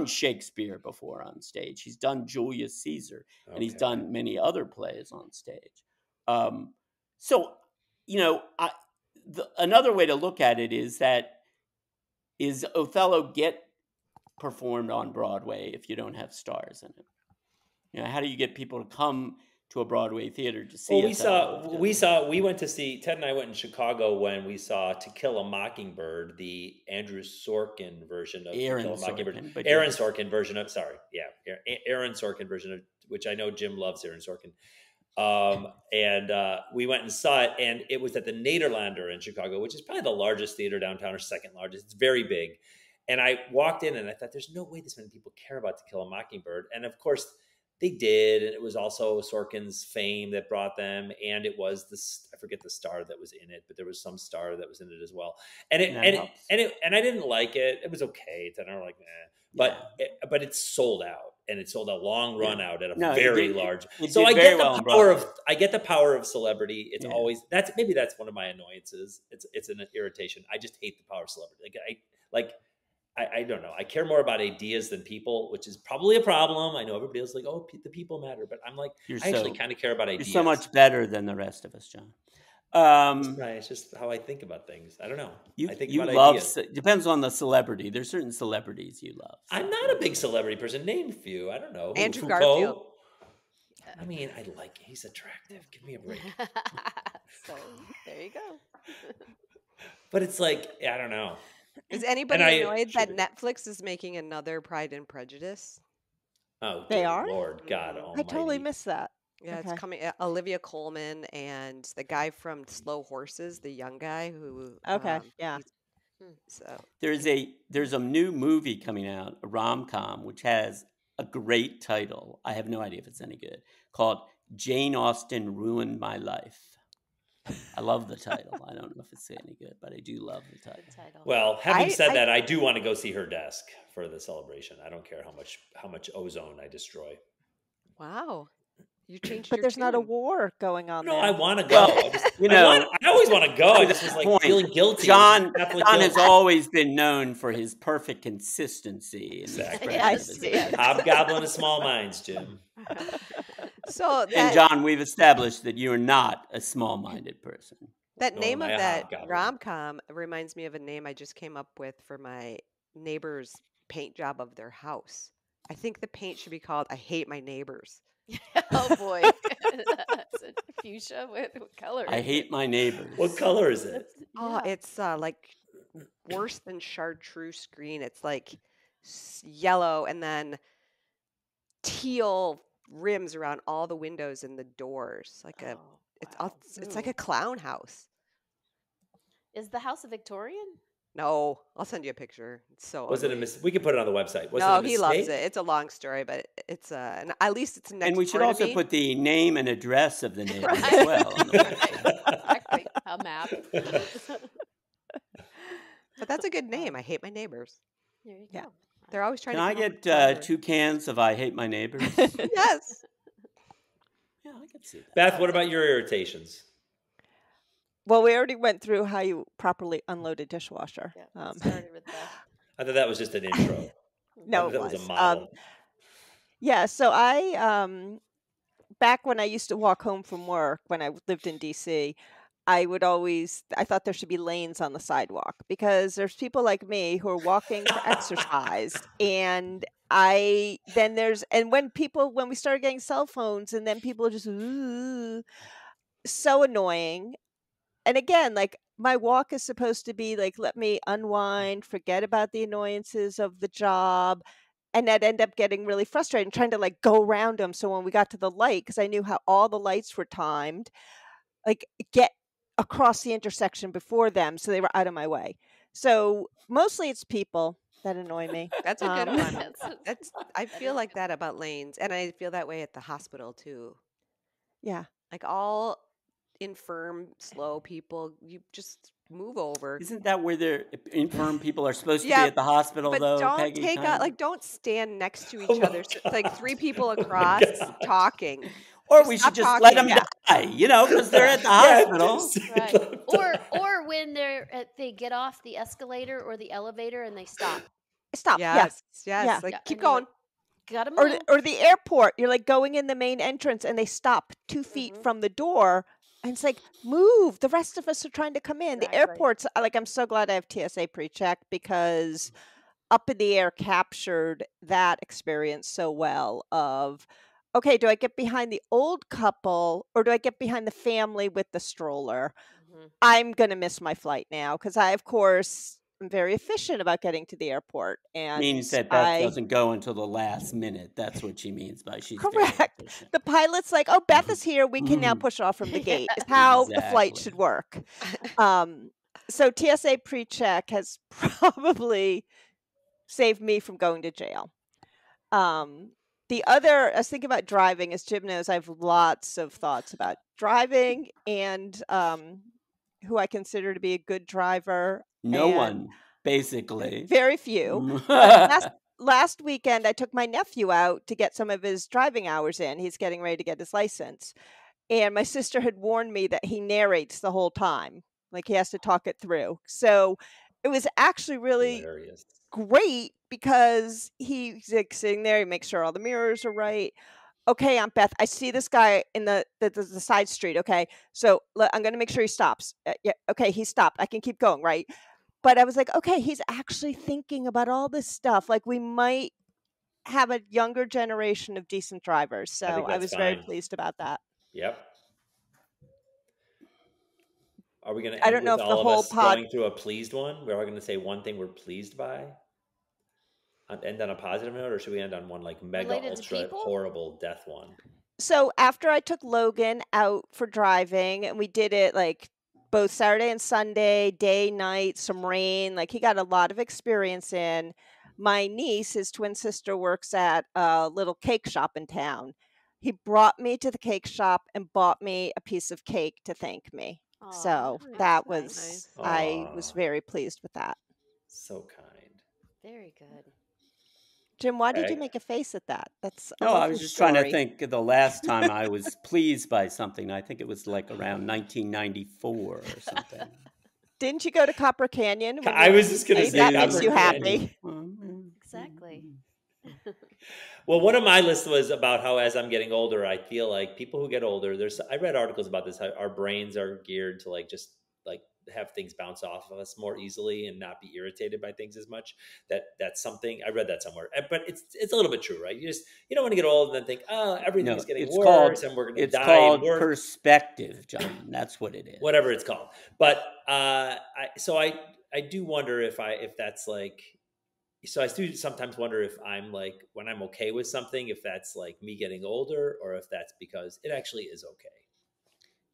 Shakespeare before on stage. He's done Julius Caesar, and he's done many other plays on stage. Another way to look at it is Othello get performed on Broadway if you don't have stars in it? You know, how do you get people to come to a Broadway theater to see? Well, we went to see, Ted and I went in Chicago when we saw To Kill a Mockingbird, the Andrew Sorkin version of Aaron To Kill a Mockingbird. Sorkin, but Aaron yes. Sorkin version of, Aaron Sorkin version of, which I know Jim loves Aaron Sorkin. We went and saw it, and it was at the Nederlander in Chicago, which is probably the largest theater downtown, or second largest. It's very big. And I walked in and I thought, there's no way this many people care about To Kill a Mockingbird. And of course they did. And it was also Sorkin's fame that brought them. And it was this, I forget the star that was in it, but there was some star that was in it as well. And I didn't like it. It was okay. Then I was like, but it's sold out. And it sold a long run out at a very large. So I get the power of the power of celebrity. It's always that's one of my annoyances. It's an irritation. I just hate the power of celebrity. I don't know. I care more about ideas than people, which is probably a problem. I know everybody else is like, oh, the people matter, but I'm like, I actually kind of care about ideas. You're so much better than the rest of us, John. Right. It's just how I think about things. I don't know. I think about ideas. Depends on the celebrity. There's certain celebrities you love. I'm not a big celebrity person. Name a few. I don't know. Andrew Garfield. I mean, he's attractive. Give me a break. So there you go. But it's like, I don't know. Is anybody annoyed that Netflix is making another Pride and Prejudice? Oh, they are? Lord God Almighty. I totally missed that. Yeah, it's coming. Olivia Colman and the guy from Slow Horses, the young guy who. So there's a new movie coming out, a rom-com, which has a great title. I have no idea if it's any good. Called Jane Austen Ruined My Life. I love the title. I don't know if it's any good, but I do love the title. Well, having said that, I do want to go see her desk for the celebration. I don't care how much ozone I destroy. Wow. You changed but there's not a war going on there. I want to go. I always want to go. I just was like feeling guilty. John has always been known for his perfect consistency. Exactly. I see. Hobgoblin of small minds, Jim. And John, we've established that you are not a small-minded person. That name of that rom-com reminds me of a name I just came up with for my neighbor's paint job of their house. I think the paint should be called I Hate My Neighbors. Oh boy. That's a fuchsia. What color? I hate my neighbors. What color is it? Oh, it's like worse than chartreuse green. It's like yellow and then teal rims around all the windows and the doors. It's like a clown house. Is the house a Victorian? No, I'll send you a picture. It's so ugly. We can put it on the website. He loves it. It's a long story, but it's at least it's next. And we should also put the name and address of the neighbor as well. Exactly. A map. But that's a good name. I Hate My Neighbors. There you go. They're always trying to. Can I get 2 cans of I Hate My Neighbors? Yes. Yeah, I can see that. Beth, what about your irritations? Well, we already went through how you properly unload a dishwasher. Yeah, started with that. I thought that was just an intro. No, that was a model. So I, back when I used to walk home from work, when I lived in D.C., I thought there should be lanes on the sidewalk because there's people like me who are walking for exercise. And when we started getting cell phones and then people are just, so annoying. And again, like my walk is supposed to be like, let me unwind, forget about the annoyances of the job. And I'd end up getting really frustrated and trying to like go around them. So when we got to the light, because I knew how all the lights were timed, like get across the intersection before them. So they were out of my way. So mostly it's people that annoy me. That's a good one. I feel like that about lanes. And I feel that way at the hospital too. Yeah. Like all infirm, slow people, you just move over. Isn't that where the infirm people are supposed to be at the hospital, but though? Don't Peggy, don't stand next to each other. So it's like 3 people across talking. Or we should just let them die, because they're at the hospital. Right. Or when they get off the escalator or the elevator and they stop. Stop. Yes. Like keep going. Gotta move. Or the airport. You're like going in the main entrance and they stop 2 feet from the door. And it's like, move. The rest of us are trying to come in. The airports, like, I'm so glad I have TSA pre-check because Up in the Air captured that experience so well of, okay, do I get behind the old couple or do I get behind the family with the stroller? Mhm. I'm going to miss my flight now because I, of course, am very efficient about getting to the airport. And Means that Beth doesn't go until the last minute. That's what she means by she's very correct. efficient. The pilot's like, oh, Beth is here. We can now push off from the gate. Is how the flight Exactly. should work. So TSA pre-check has probably saved me from going to jail. The other, I was thinking about driving. As Jim knows, I have lots of thoughts about driving and who I consider to be a good driver. No and one, basically. Very few. But last weekend, I took my nephew out to get some of his driving hours in. He's getting ready to get his license. And my sister had warned me that he narrates the whole time. Like he has to talk it through. So it was actually really Hilarious. great because he's like sitting there, he makes sure all the mirrors are right. Okay, Aunt Beth, I see this guy in the side street. Okay, so I'm going to make sure he stops. Yeah, okay, he stopped. I can keep going, right? But I was like, okay, he's actually thinking about all this stuff. Like we might have a younger generation of decent drivers. So I was very pleased about that. Yep. Are we going to I end don't know with if the all of whole us going through a pleased one? We're all going to say one thing we're pleased by? End on a positive note, or should we end on one like mega Related to ultra people? horrible death one? So after I took Logan out for driving, and we did it like both Saturday and Sunday, day, night, some rain, like he got a lot of experience in. My niece, his twin sister, works at a little cake shop in town. He brought me to the cake shop and bought me a piece of cake to thank me. Aw, So nice, that nice. was, Nice. I was Aw. very pleased with that. So kind. Very good. Jim, why did you Peg? make a face at that? That's a No, I lovely was just trying to story. think the last time I was pleased by something. I think it was like around 1994 or something. Didn't you go to Copper Canyon? When I you were was just going to eight? say That Copper makes you Canyon. happy. Exactly. Well, one of my lists was about how as I'm getting older, I feel like people who get older, I read articles about this, how our brains are geared to like just like have things bounce off of us more easily and not be irritated by things as much. That's something I read that somewhere, but it's a little bit true, right? You don't want to get old and then think, oh, everything is getting worse and we're going to die. It's called perspective, John. That's what it is. Whatever it's called. But I do wonder if that's like. So I do sometimes wonder if I'm like, when I'm okay with something, if that's like me getting older or if that's because it actually is okay.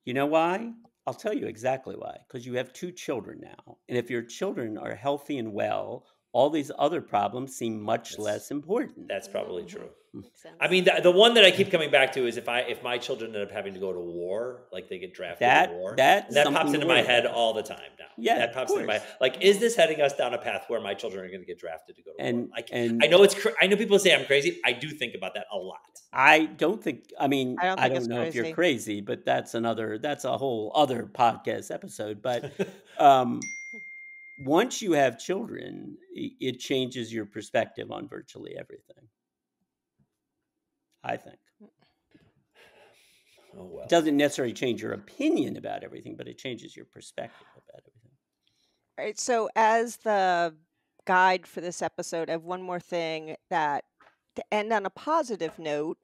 You know why? I'll tell you exactly why. Because you have 2 children now. And if your children are healthy and well, all these other problems seem much less important. That's probably true. Makes sense. I mean, the one that I keep coming back to is if my children end up having to go to war, like they get drafted to war, that pops into my head all the time now. Yeah, that pops into my head. Like, is this heading us down a path where my children are going to get drafted to go to war? And I know I know people say I'm crazy. I do think about that a lot. I don't think. I mean, I don't know crazy. if you're crazy, but that's a whole other podcast episode. But once you have children, it changes your perspective on virtually everything. I think. Oh, well. It doesn't necessarily change your opinion about everything, but it changes your perspective about everything. All right. So as the guide for this episode, I have one more thing that to end on a positive note,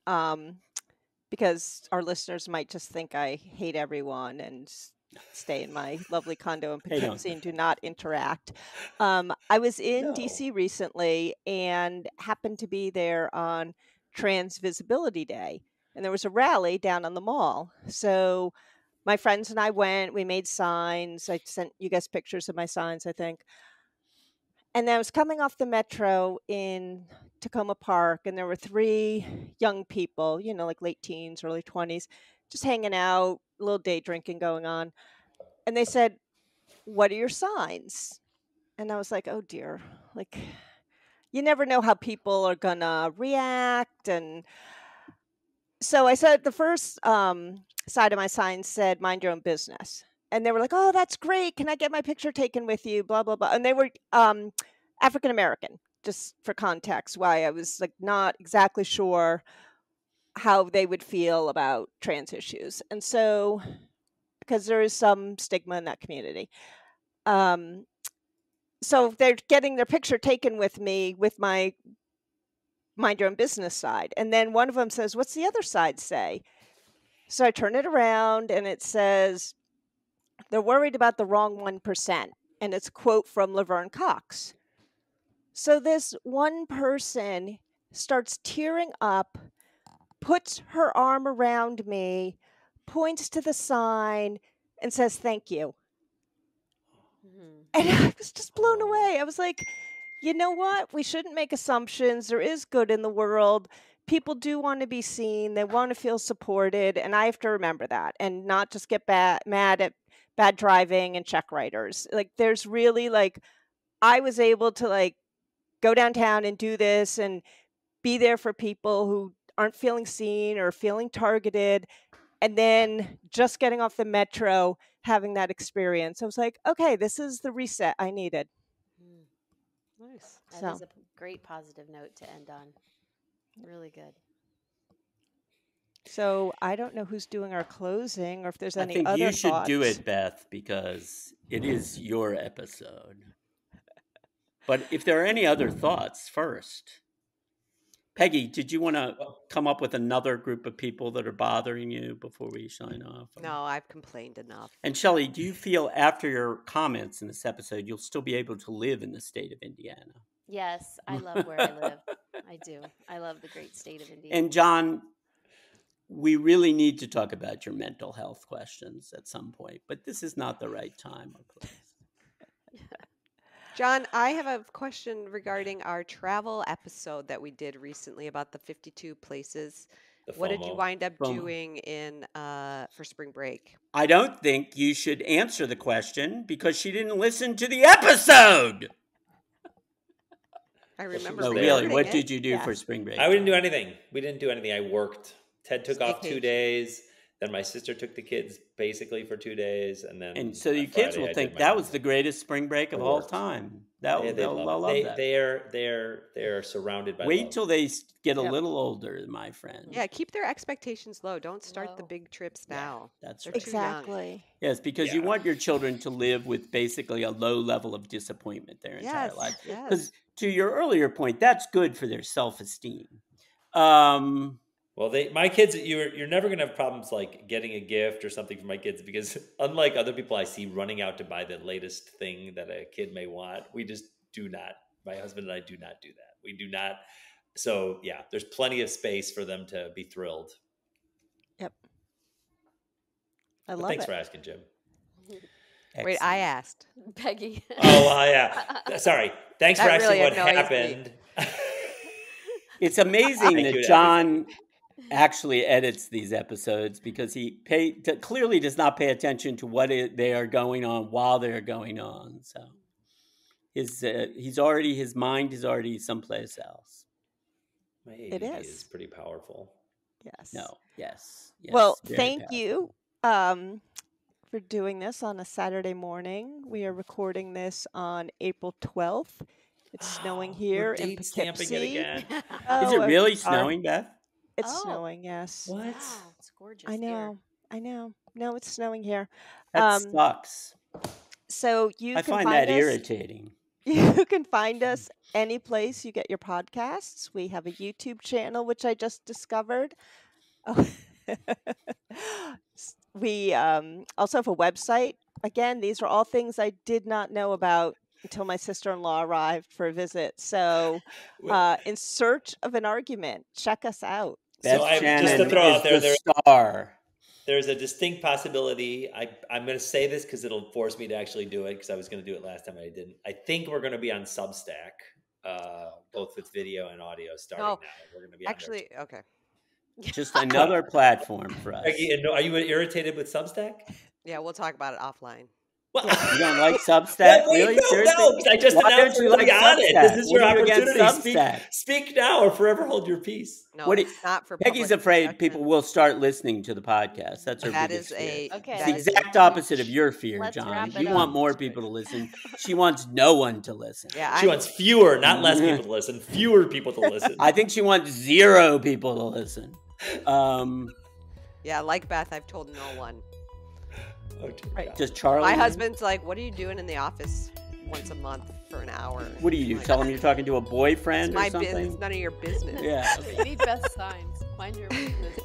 because our listeners might just think I hate everyone and stay in my lovely condo in Poughkeepsie and do not interact. I was in DC recently and happened to be there on Trans Visibility Day, and there was a rally down on the mall. So my friends and I went, we made signs. I sent you guys pictures of my signs, I think. And I was coming off the metro in Tacoma Park, and there were 3 young people, like late teens, early 20s, just hanging out, a little day drinking going on. And they said, "What are your signs?" And I was like, oh dear, like, you never know how people are gonna react. And so I said the first side of my sign said, "Mind your own business." And they were like, "Oh, that's great. Can I get my picture taken with you?" Blah, blah, blah. And they were African American, just for context, why I was like not exactly sure how they would feel about trans issues. And so, because there is some stigma in that community. So they're getting their picture taken with me with my mind your own business side. And then one of them says, what's the other side say? So I turn it around and it says, they're worried about the wrong 1%. And it's a quote from Laverne Cox. So this one person starts tearing up, puts her arm around me, points to the sign, and says, thank you. And I was just blown away. I was like, you know what? We shouldn't make assumptions. There is good in the world. People do want to be seen. They want to feel supported. And I have to remember that and not just get mad at bad driving and check writers. Like, there's really, like, I was able to, like, go downtown and do this and be there for people who aren't feeling seen or feeling targeted. And then just getting off the metro, having that experience, I was like, okay, this is the reset I needed. Nice. That is a great positive note to end on. Really good. So I don't know who's doing our closing or if there's any I think other you should do thoughts. it, Beth, because it is your episode. But if there are any other thoughts first. Peggy, did you want to come up with another group of people that are bothering you before we sign off? No, I've complained enough. And Shelley, do you feel after your comments in this episode, you'll still be able to live in the state of Indiana? Yes, I love where I live. I do. I love the great state of Indiana. And John, we really need to talk about your mental health questions at some point, but this is not the right time or place. John, I have a question regarding our travel episode that we did recently about the 52 places. What did you wind up doing for spring break? I don't think you should answer the question because she didn't listen to the episode. I remember. No, really. What did you do for spring break? I didn't do anything. We didn't do anything. I worked. Ted took off 2 days. Then my sister took the kids basically for 2 days, and then so your kids will think that was the greatest spring break of all time. They'll love that. They're surrounded by. Wait till they get a little older, my friend. Yeah, keep their expectations low. Don't start the big trips now. That's right. Exactly. Yes, because you want your children to live with basically a low level of disappointment their entire life. Because to your earlier point, that's good for their self-esteem. Well, my kids, you're never going to have problems like getting a gift or something for my kids because unlike other people I see running out to buy the latest thing that a kid may want, we just do not. My husband and I do not do that. We do not. So yeah, there's plenty of space for them to be thrilled. Yep. I love Thanks it. for asking, Jim. Excellent. Wait, I asked. Peggy. Oh, yeah. Sorry. Thanks for asking really what annoys happened. It's amazing that John actually edits these episodes because he clearly does not pay attention to what they are going on while they're going on. So his mind is already someplace else. My ADD is pretty powerful. Yes. No. Yes. Well, thank you for doing this on a Saturday morning. We are recording this on April 12th. It's snowing here in Poughkeepsie. It again. Is it really snowing, Beth? It's snowing, yes. What? Wow, it's gorgeous. I know. No, it's snowing here. That sucks. So I find that irritating. You can find us any place you get your podcasts. We have a YouTube channel, which I just discovered. Oh. We also have a website. Again, these are all things I did not know about until my sister-in-law arrived for a visit. So in search of an argument, check us out. Beth Shannon just to throw out there, star. There's a distinct possibility. I'm going to say this because it'll force me to actually do it because I was going to do it last time and I didn't. I think we're going to be on Substack, both with video and audio starting now. We're going to be actually okay. Just another platform for us. Peggy, are you irritated with Substack? Yeah, we'll talk about it offline. You don't like Substack? Really? No, I just announced you like Substack? This is your opportunity. Speak speak now or forever hold your peace. No, it's not for Peggy's afraid people will start listening to the podcast. That's her biggest fear. Okay. It's the exact opposite of your fear, John. You want more people to listen. She wants no one to listen. Yeah, she wants fewer, not less people to listen. Fewer people to listen. I think she wants 0 people to listen. Yeah, like Beth, I've told no one. Oh, Just Charlie. My husband's like, "What are you doing in the office once a month for an hour. What do you do? Like, Tell them you're talking to a boyfriend it's or my something? business. It's none of your business. Yeah. You need best signs. Mind your business.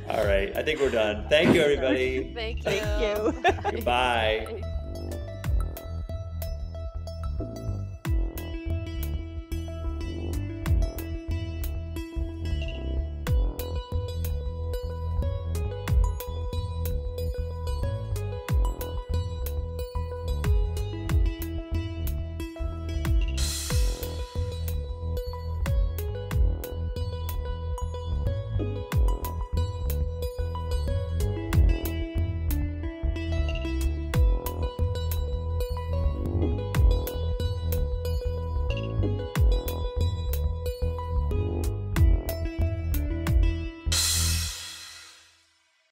All right. I think we're done. Thank you, everybody. Thank you. Thank you. Goodbye.